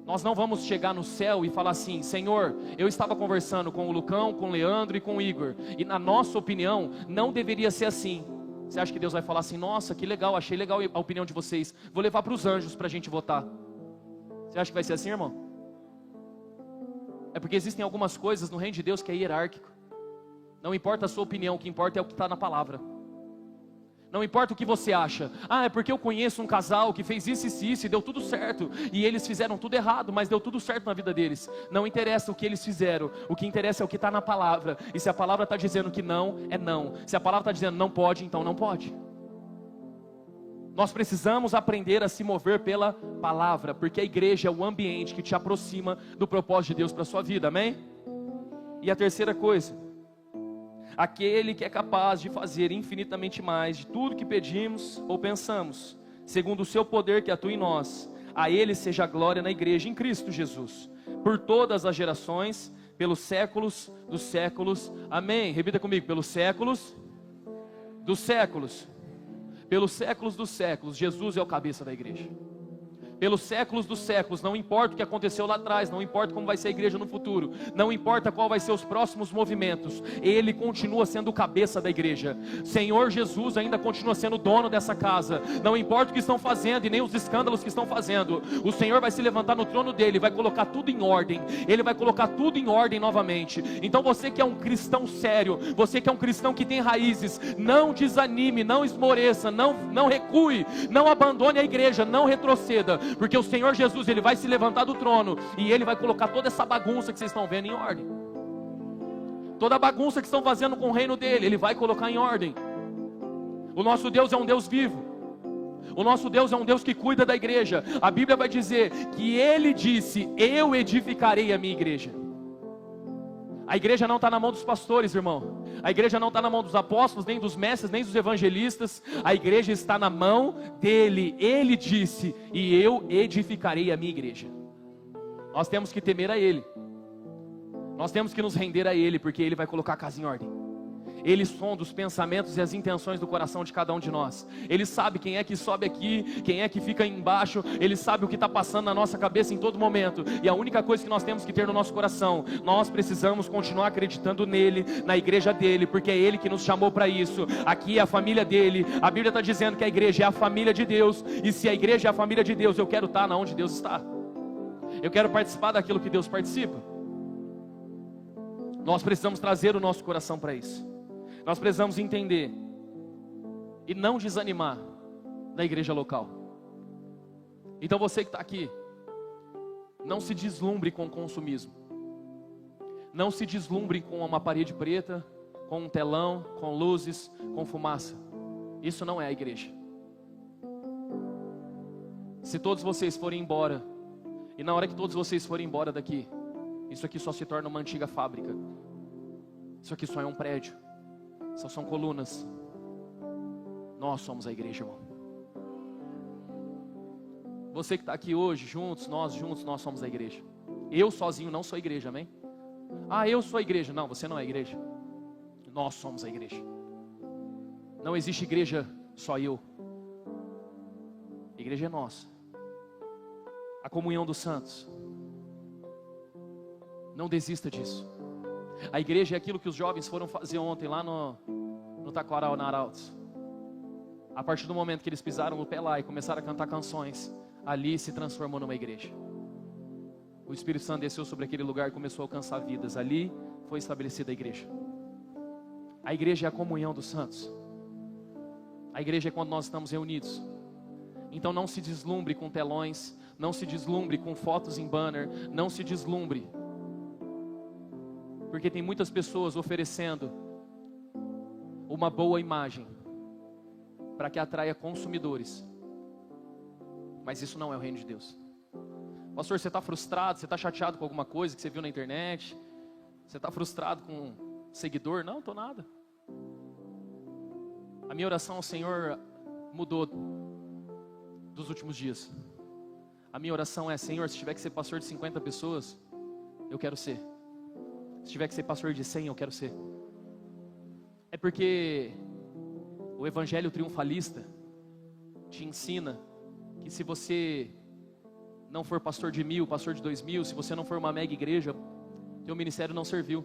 Nós não vamos chegar no céu e falar assim: Senhor, eu estava conversando com o Lucão, com o Leandro e com o Igor, e na nossa opinião não deveria ser assim. Você acha que Deus vai falar assim: nossa, que legal, achei legal a opinião de vocês, vou levar para os anjos para a gente votar? Você acha que vai ser assim, irmão? É porque existem algumas coisas no reino de Deus que é hierárquico. Não importa a sua opinião, o que importa é o que está na palavra. Não importa o que você acha. Ah, é porque eu conheço um casal que fez isso e isso e deu tudo certo. E eles fizeram tudo errado, mas deu tudo certo na vida deles. Não interessa o que eles fizeram. O que interessa é o que está na palavra. E se a palavra está dizendo que não, é não. Se a palavra está dizendo não pode, então não pode. Nós precisamos aprender a se mover pela palavra, porque a igreja é o ambiente que te aproxima do propósito de Deus para a sua vida, amém? E a terceira coisa: aquele que é capaz de fazer infinitamente mais de tudo que pedimos ou pensamos, segundo o seu poder que atua em nós, a ele seja a glória na igreja em Cristo Jesus, por todas as gerações, pelos séculos dos séculos, amém? Repita comigo: pelos séculos dos séculos. Pelos séculos dos séculos, Jesus é o cabeça da igreja. Pelos séculos dos séculos, não importa o que aconteceu lá atrás, não importa como vai ser a igreja no futuro, não importa qual vai ser os próximos movimentos, Ele continua sendo o cabeça da igreja. Senhor Jesus ainda continua sendo o dono dessa casa. Não importa o que estão fazendo e nem os escândalos que estão fazendo, o Senhor vai se levantar no trono dele, vai colocar tudo em ordem. Ele vai colocar tudo em ordem novamente. Então você que é um cristão sério, você que é um cristão que tem raízes, não desanime, não esmoreça, não recue, não abandone a igreja, não retroceda. Porque o Senhor Jesus, Ele vai se levantar do trono e Ele vai colocar toda essa bagunça que vocês estão vendo em ordem. Toda a bagunça que estão fazendo com o reino dEle, Ele vai colocar em ordem. O nosso Deus é um Deus vivo. O nosso Deus é um Deus que cuida da igreja. A Bíblia vai dizer que Ele disse: eu edificarei a minha igreja. A igreja não está na mão dos pastores, irmão. A igreja não está na mão dos apóstolos, nem dos mestres, nem dos evangelistas. A igreja está na mão dele. Ele disse: e eu edificarei a minha igreja. Nós temos que temer a Ele. Nós temos que nos render a Ele, porque Ele vai colocar a casa em ordem. Ele sonda os pensamentos e as intenções do coração de cada um de nós. Ele sabe quem é que sobe aqui, quem é que fica embaixo. Ele sabe o que está passando na nossa cabeça em todo momento. E a única coisa que nós temos que ter no nosso coração: nós precisamos continuar acreditando nele, na igreja dele, porque é ele que nos chamou para isso. Aqui é a família dele. A Bíblia está dizendo que a igreja é a família de Deus. E se a igreja é a família de Deus, eu quero estar onde Deus está. Eu quero participar daquilo que Deus participa. Nós precisamos trazer o nosso coração para isso. Nós precisamos entender e não desanimar na igreja local. Então você que está aqui, não se deslumbre com o consumismo. Não se deslumbre com uma parede preta, com um telão, com luzes, com fumaça. Isso não é a igreja. Se todos vocês forem embora, e na hora que todos vocês forem embora daqui, isso aqui só se torna uma antiga fábrica. Isso aqui só é um prédio. Só são colunas. Nós somos a igreja, irmão. Você que está aqui hoje, juntos, nós somos a igreja. Eu sozinho não sou a igreja, amém? Ah, eu sou a igreja. Não, você não é a igreja. Nós somos a igreja. Não existe igreja só eu. A igreja é nossa. A comunhão dos santos. Não desista disso. A igreja é aquilo que os jovens foram fazer ontem lá no Taquaral, na Arautos. A partir do momento que eles pisaram no pé lá e começaram a cantar canções, ali se transformou numa igreja. O Espírito Santo desceu sobre aquele lugar e começou a alcançar vidas. Ali foi estabelecida a igreja. A igreja é a comunhão dos santos. A igreja é quando nós estamos reunidos. Então não se deslumbre com telões, não se deslumbre com fotos em banner, não se deslumbre. Porque tem muitas pessoas oferecendo uma boa imagem para que atraia consumidores, Mas isso não é o reino de Deus. Pastor, você está frustrado, você está chateado com alguma coisa que você viu na internet? Você está frustrado com um seguidor? Não, estou nada. A minha oração ao Senhor mudou dos últimos dias. A minha oração é: Senhor, se tiver que ser pastor de 50 pessoas, eu quero ser. Se tiver que ser pastor de 100, eu quero ser. É porque o evangelho triunfalista te ensina que se você não for pastor de 1000, pastor de 2000, se você não for uma mega igreja, teu ministério não serviu.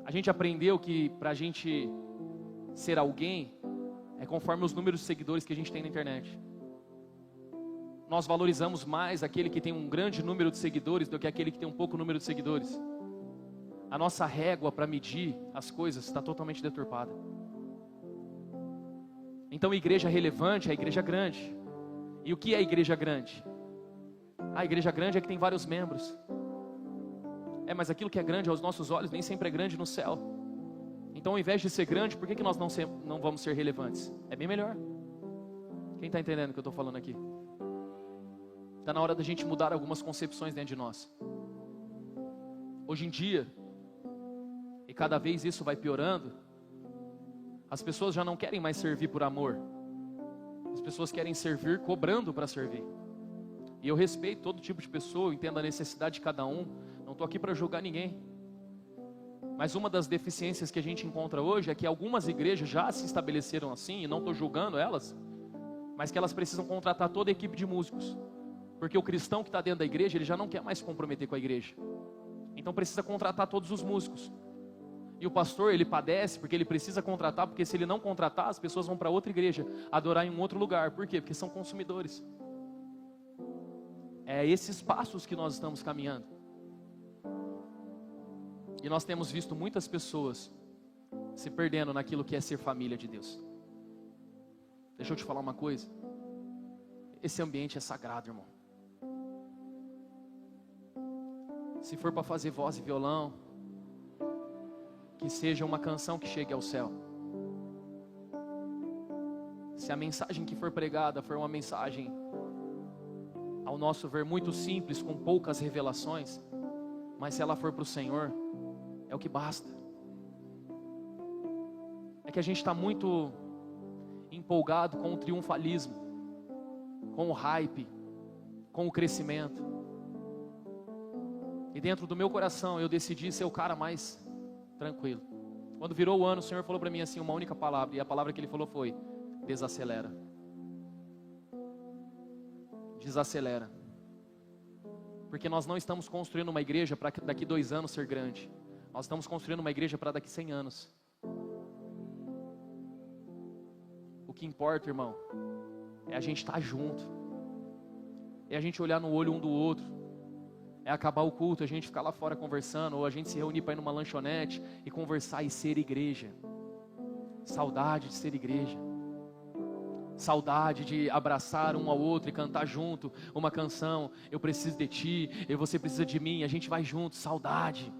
A gente aprendeu que para a gente ser alguém é conforme os números de seguidores que a gente tem na internet. Nós valorizamos mais aquele que tem um grande número de seguidores do que aquele que tem um pouco número de seguidores. A nossa régua para medir as coisas está totalmente deturpada. Então, a igreja relevante é a igreja grande. E o que é a igreja grande? A igreja grande é que tem vários membros. Mas aquilo que é grande aos nossos olhos nem sempre é grande no céu. Então, ao invés de ser grande, por que nós não vamos ser relevantes? É bem melhor. Quem está entendendo o que eu estou falando aqui? Está na hora da gente mudar algumas concepções dentro de nós. Hoje em dia, e cada vez isso vai piorando, as pessoas já não querem mais servir por amor. As pessoas querem servir cobrando para servir. E eu respeito todo tipo de pessoa, eu entendo a necessidade de cada um. Não estou aqui para julgar ninguém. Mas uma das deficiências que a gente encontra hoje é que algumas igrejas já se estabeleceram assim, e não estou julgando elas, mas que elas precisam contratar toda a equipe de músicos. Porque o cristão que está dentro da igreja, ele já não quer mais se comprometer com a igreja. Então precisa contratar todos os músicos. E o pastor, ele padece porque ele precisa contratar, porque se ele não contratar, as pessoas vão para outra igreja, adorar em um outro lugar. Por quê? Porque são consumidores. É esses passos que nós estamos caminhando. E nós temos visto muitas pessoas se perdendo naquilo que é ser família de Deus. Deixa eu te falar uma coisa. Esse ambiente é sagrado, irmão. Se for para fazer voz e violão, que seja uma canção que chegue ao céu. Se a mensagem que for pregada for uma mensagem, ao nosso ver, muito simples, com poucas revelações, mas se ela for para o Senhor, é o que basta. É que a gente está muito empolgado com o triunfalismo, com o hype, com o crescimento. E dentro do meu coração eu decidi ser o cara mais tranquilo. Quando virou o ano, o Senhor falou para mim assim, uma única palavra, e a palavra que Ele falou foi: desacelera. Desacelera. Porque nós não estamos construindo uma igreja para daqui 2 anos ser grande. Nós estamos construindo uma igreja para daqui 100 anos. O que importa, irmão, é a gente estar junto. É a gente olhar no olho um do outro. É acabar o culto, a gente ficar lá fora conversando, ou a gente se reunir para ir numa lanchonete e conversar e ser igreja. Saudade de ser igreja. Saudade de abraçar um ao outro e cantar junto uma canção. Eu preciso de ti, e você precisa de mim, a gente vai junto. Saudade.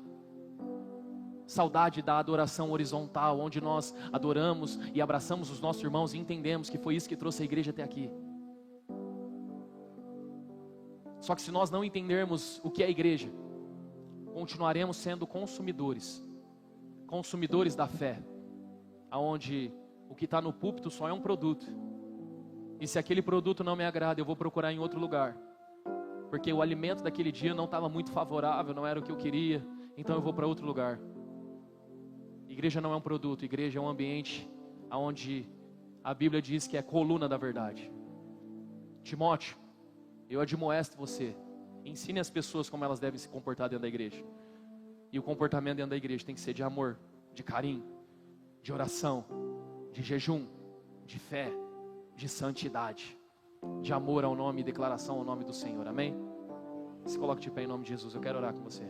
Saudade da adoração horizontal, onde nós adoramos e abraçamos os nossos irmãos e entendemos que foi isso que trouxe a igreja até aqui. Só que se nós não entendermos o que é a igreja, continuaremos sendo consumidores da fé, aonde o que está no púlpito só é um produto, e se aquele produto não me agrada, eu vou procurar em outro lugar, porque o alimento daquele dia não estava muito favorável, não era o que eu queria, então eu vou para outro lugar. Igreja não é um produto, igreja é um ambiente onde a Bíblia diz que é coluna da verdade. Timóteo, eu admoesto você, ensine as pessoas como elas devem se comportar dentro da igreja. E o comportamento dentro da igreja tem que ser de amor, de carinho, de oração, de jejum, de fé, de santidade, de amor ao nome e declaração ao nome do Senhor, amém? Se coloque de pé em nome de Jesus, eu quero orar com você.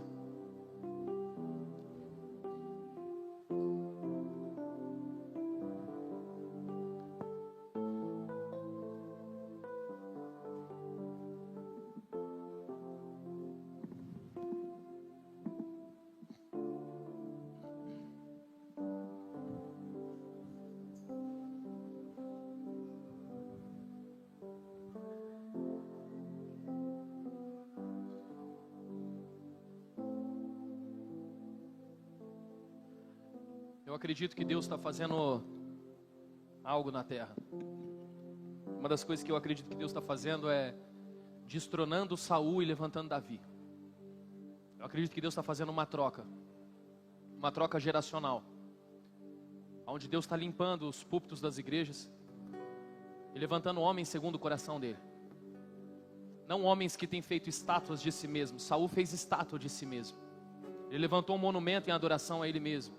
acredito que Deus está fazendo algo na terra. Uma das coisas que eu acredito que Deus está fazendo é destronando Saul e levantando Davi. Eu acredito que Deus está fazendo uma troca geracional, onde Deus está limpando os púlpitos das igrejas e levantando homens segundo o coração dele. Não homens que têm feito estátuas de si mesmo. Saul fez estátua de si mesmo. Ele levantou um monumento em adoração a ele mesmo.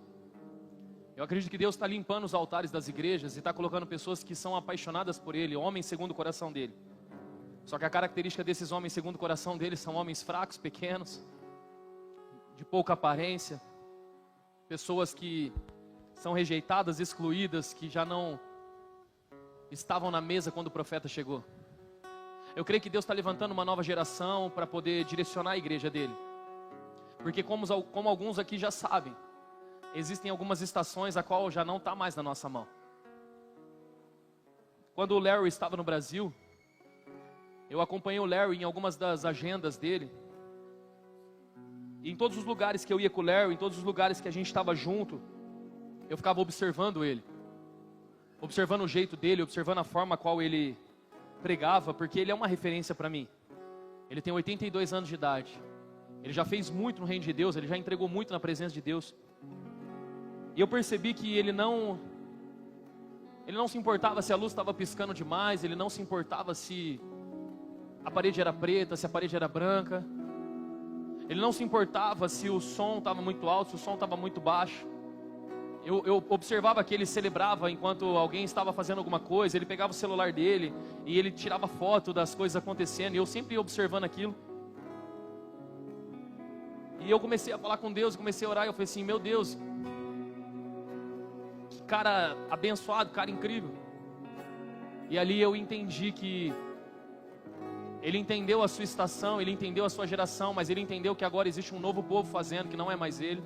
Eu acredito que Deus está limpando os altares das igrejas e está colocando pessoas que são apaixonadas por ele, homens segundo o coração dele. Só que a característica desses homens segundo o coração dele são homens fracos, pequenos, de pouca aparência, pessoas que são rejeitadas, excluídas, que já não estavam na mesa quando o profeta chegou. Eu creio que Deus está levantando uma nova geração para poder direcionar a igreja dele. Porque como alguns aqui já sabem, existem algumas estações a qual já não está mais na nossa mão. Quando o Larry estava no Brasil, eu acompanhei o Larry em algumas das agendas dele. E em todos os lugares que eu ia com o Larry, em todos os lugares que a gente estava junto, eu ficava observando ele. Observando o jeito dele, observando a forma a qual ele pregava, porque ele é uma referência para mim. Ele tem 82 anos de idade. Ele já fez muito no reino de Deus, ele já entregou muito na presença de Deus. E eu percebi que ele não se importava se a luz estava piscando demais, ele não se importava se a parede era preta, se a parede era branca. Ele não se importava se o som estava muito alto, se o som estava muito baixo. Eu observava que ele celebrava enquanto alguém estava fazendo alguma coisa. Ele pegava o celular dele e ele tirava foto das coisas acontecendo. E eu sempre ia observando aquilo. E eu comecei a falar com Deus, comecei a orar. E eu falei assim, meu Deus, que cara abençoado, cara incrível. E ali eu entendi que ele entendeu a sua estação, ele entendeu a sua geração, mas ele entendeu que agora existe um novo povo fazendo, que não é mais ele.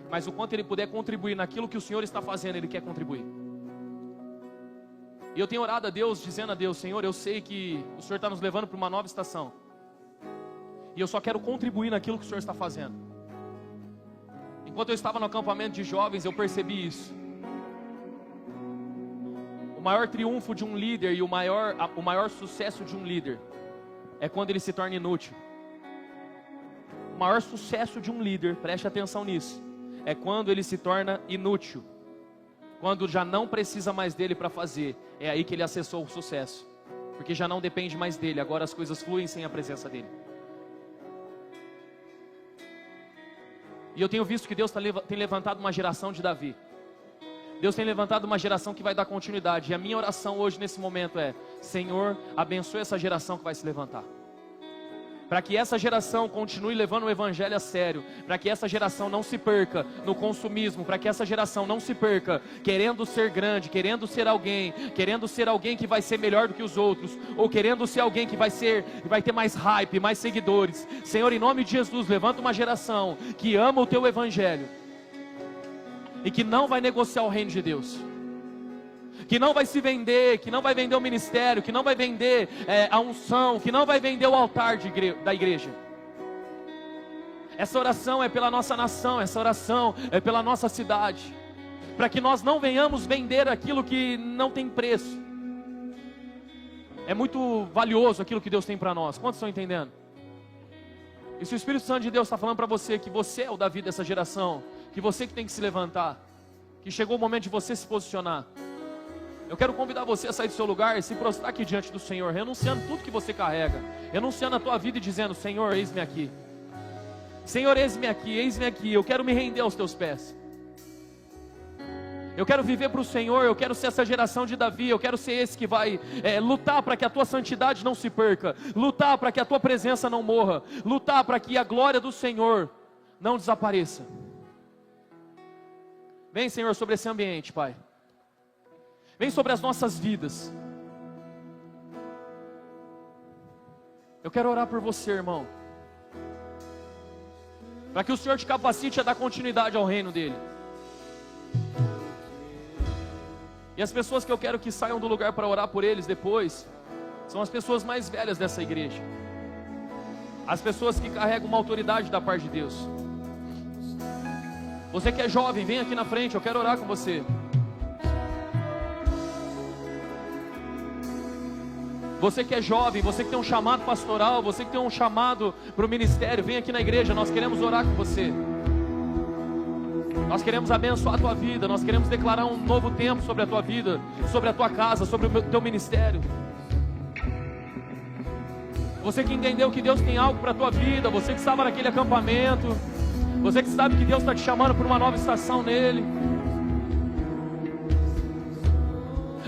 Mas o quanto ele puder contribuir naquilo que o Senhor está fazendo, ele quer contribuir. E eu tenho orado a Deus, dizendo a Deus, Senhor, eu sei que o Senhor está nos levando para uma nova estação. E eu só quero contribuir naquilo que o Senhor está fazendo. Enquanto eu estava no acampamento de jovens, eu percebi isso. O maior triunfo de um líder e o maior sucesso de um líder é quando ele se torna inútil. O maior sucesso de um líder, preste atenção nisso, é quando ele se torna inútil. Quando já não precisa mais dele para fazer, é aí que ele acessou o sucesso. Porque já não depende mais dele, agora as coisas fluem sem a presença dele. E eu tenho visto que Deus tem levantado uma geração de Davi. Deus tem levantado uma geração que vai dar continuidade. E a minha oração hoje nesse momento é: Senhor, abençoe essa geração que vai se levantar. Para que essa geração continue levando o evangelho a sério. Para que essa geração não se perca no consumismo. Para que essa geração não se perca querendo ser grande, querendo ser alguém que vai ser melhor do que os outros, ou querendo ser alguém que vai ter mais hype, mais seguidores. Senhor, em nome de Jesus, levanta uma geração que ama o teu evangelho e que não vai negociar o reino de Deus, que não vai se vender, que não vai vender o ministério, que não vai vender a unção, que não vai vender o altar da igreja. Essa oração é pela nossa nação, essa oração é pela nossa cidade, para que nós não venhamos vender aquilo que não tem preço. É muito valioso aquilo que Deus tem para nós. Quantos estão entendendo? E se o Espírito Santo de Deus está falando para você que você é o Davi dessa geração, que você que tem que se levantar, que chegou o momento de você se posicionar, eu quero convidar você a sair do seu lugar e se prostrar aqui diante do Senhor, renunciando tudo que você carrega, renunciando a tua vida e dizendo: Senhor, eis-me aqui. Senhor, eis-me aqui, eu quero me render aos teus pés. Eu quero viver para o Senhor, eu quero ser essa geração de Davi, eu quero ser esse que vai lutar para que a tua santidade não se perca, lutar para que a tua presença não morra, lutar para que a glória do Senhor não desapareça. Vem, Senhor, sobre esse ambiente, Pai. Vem sobre as nossas vidas. Eu quero orar por você, irmão, para que o Senhor te capacite a dar continuidade ao reino dele. E as pessoas que eu quero que saiam do lugar para orar por eles depois são as pessoas mais velhas dessa igreja, as pessoas que carregam uma autoridade da parte de Deus. Você que é jovem, vem aqui na frente, eu quero orar com você. Você que é jovem, você que tem um chamado pastoral, você que tem um chamado para o ministério, vem aqui na igreja, nós queremos orar com você. Nós queremos abençoar a tua vida, nós queremos declarar um novo tempo sobre a tua vida, sobre a tua casa, sobre o teu ministério. Você que entendeu que Deus tem algo para a tua vida, você que estava naquele acampamento, você que sabe que Deus está te chamando para uma nova estação nele.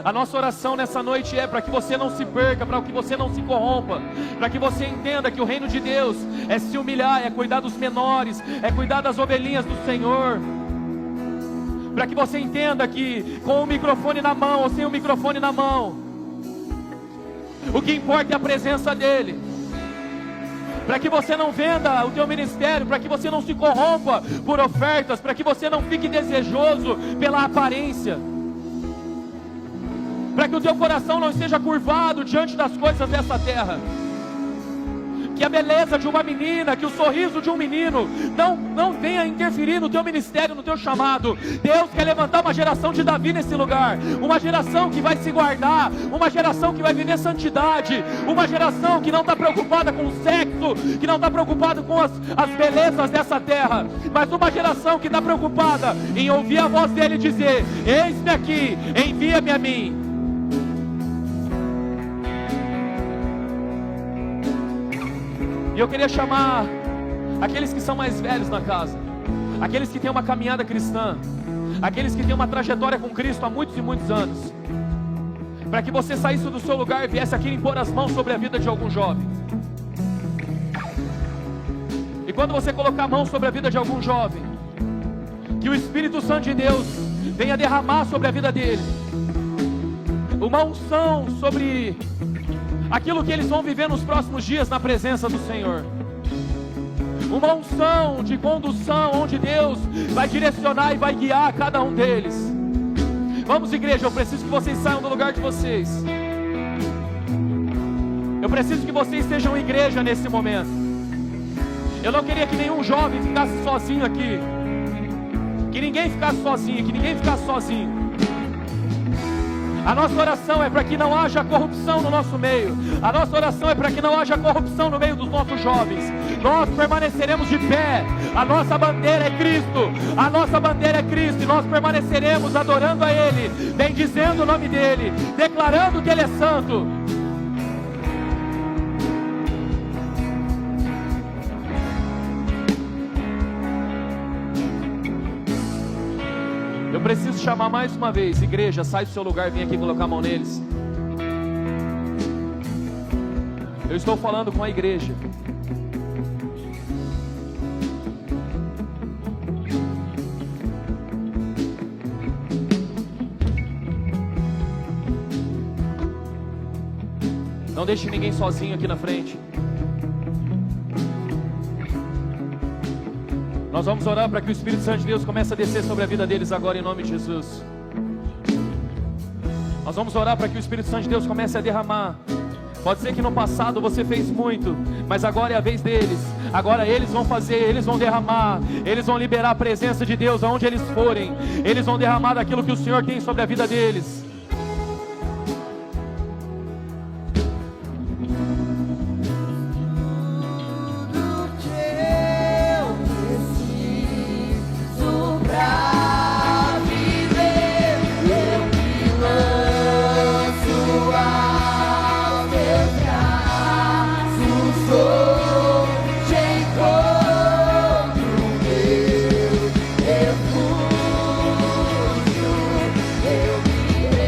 A nossa oração nessa noite é para que você não se perca, para que você não se corrompa, para que você entenda que o reino de Deus é se humilhar, é cuidar dos menores, é cuidar das ovelhinhas do Senhor. Para que você entenda que com o microfone na mão ou sem o microfone na mão, o que importa é a presença dEle. Para que você não venda o teu ministério, para que você não se corrompa por ofertas, para que você não fique desejoso pela aparência, para que o teu coração não esteja curvado diante das coisas dessa terra. Que a beleza de uma menina, que o sorriso de um menino não venha interferir no teu ministério, no teu chamado. Deus quer levantar uma geração de Davi nesse lugar, uma geração que vai se guardar, uma geração que vai viver santidade, uma geração que não está preocupada com o sexo, que não está preocupada com as belezas dessa terra, mas uma geração que está preocupada em ouvir a voz dele dizer: eis-me aqui, envia-me a mim. E eu queria chamar aqueles que são mais velhos na casa, aqueles que têm uma caminhada cristã, aqueles que têm uma trajetória com Cristo há muitos e muitos anos, para que você saísse do seu lugar e viesse aqui impor as mãos sobre a vida de algum jovem. E quando você colocar a mão sobre a vida de algum jovem, que o Espírito Santo de Deus venha derramar sobre a vida dele uma unção sobre aquilo que eles vão viver nos próximos dias na presença do Senhor. Uma unção de condução, onde Deus vai direcionar e vai guiar cada um deles. Vamos, igreja, eu preciso que vocês saiam do lugar de vocês. Eu preciso que vocês sejam igreja nesse momento. Eu não queria que nenhum jovem ficasse sozinho aqui, que ninguém ficasse sozinho, que ninguém ficasse sozinho. A nossa oração é para que não haja corrupção no nosso meio. A nossa oração é para que não haja corrupção no meio dos nossos jovens. Nós permaneceremos de pé. A nossa bandeira é Cristo. A nossa bandeira é Cristo. E nós permaneceremos adorando a Ele, bendizendo o nome dEle, declarando que Ele é santo. Eu preciso chamar mais uma vez, igreja, sai do seu lugar, vem aqui colocar a mão neles. Eu estou falando com a igreja. Não deixe ninguém sozinho aqui na frente. Nós vamos orar para que o Espírito Santo de Deus comece a descer sobre a vida deles agora, em nome de Jesus. Nós vamos orar para que o Espírito Santo de Deus comece a derramar. Pode ser que no passado você fez muito, mas agora é a vez deles. Agora eles vão fazer, eles vão derramar, eles vão liberar a presença de Deus aonde eles forem. Eles vão derramar daquilo que o Senhor tem sobre a vida deles. Eu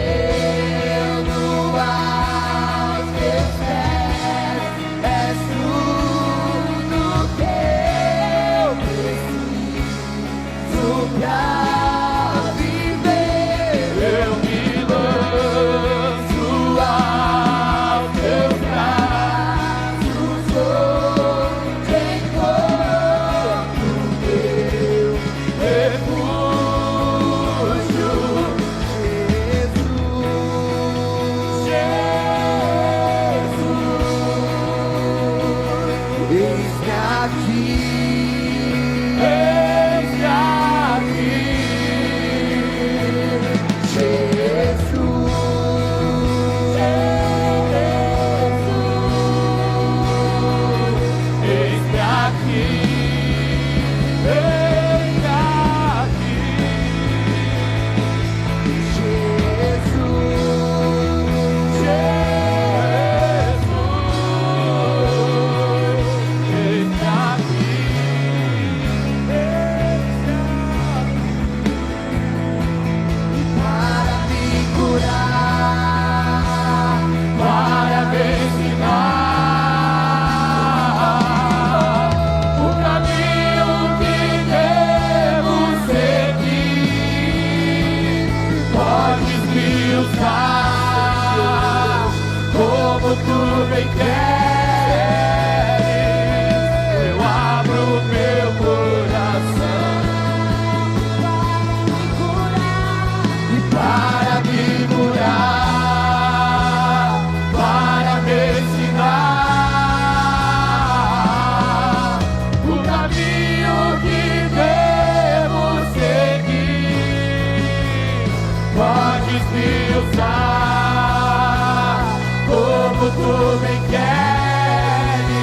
queres,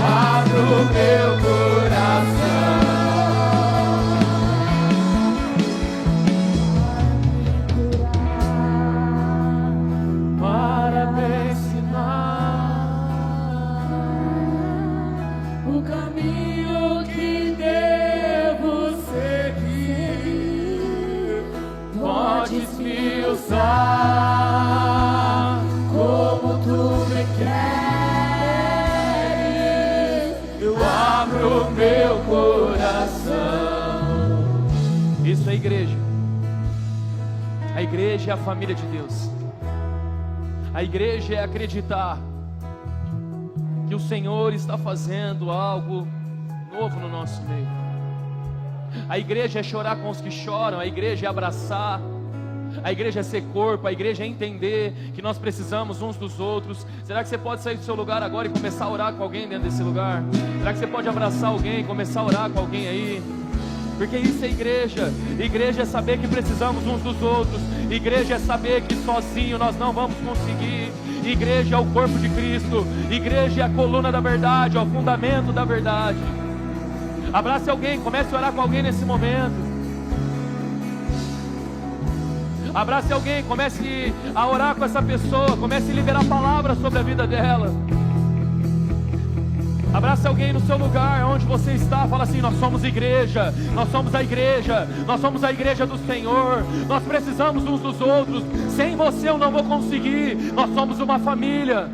abro meu coração para me ensinar o caminho que devo seguir. Podes me usar como tu me queres, eu abro meu coração. Isso é igreja. A igreja é a família de Deus. A igreja é acreditar que o Senhor está fazendo algo novo no nosso meio. A igreja é chorar com os que choram. A igreja é abraçar. A igreja é ser corpo. A igreja é entender que nós precisamos uns dos outros. Será que você pode sair do seu lugar agora e começar a orar com alguém dentro desse lugar? Será que você pode abraçar alguém e começar a orar com alguém aí? Porque isso é igreja. Igreja é saber que precisamos uns dos outros. Igreja é saber que sozinho nós não vamos conseguir. Igreja é o corpo de Cristo. Igreja é a coluna da verdade, é o fundamento da verdade. Abrace alguém, comece a orar com alguém nesse momento. Abrace alguém, comece a orar com essa pessoa. Comece a liberar palavras sobre a vida dela. Abrace alguém no seu lugar, onde você está. Fala assim: nós somos igreja, nós somos a igreja, nós somos a igreja do Senhor. Nós precisamos uns dos outros. Sem você eu não vou conseguir. Nós somos uma família.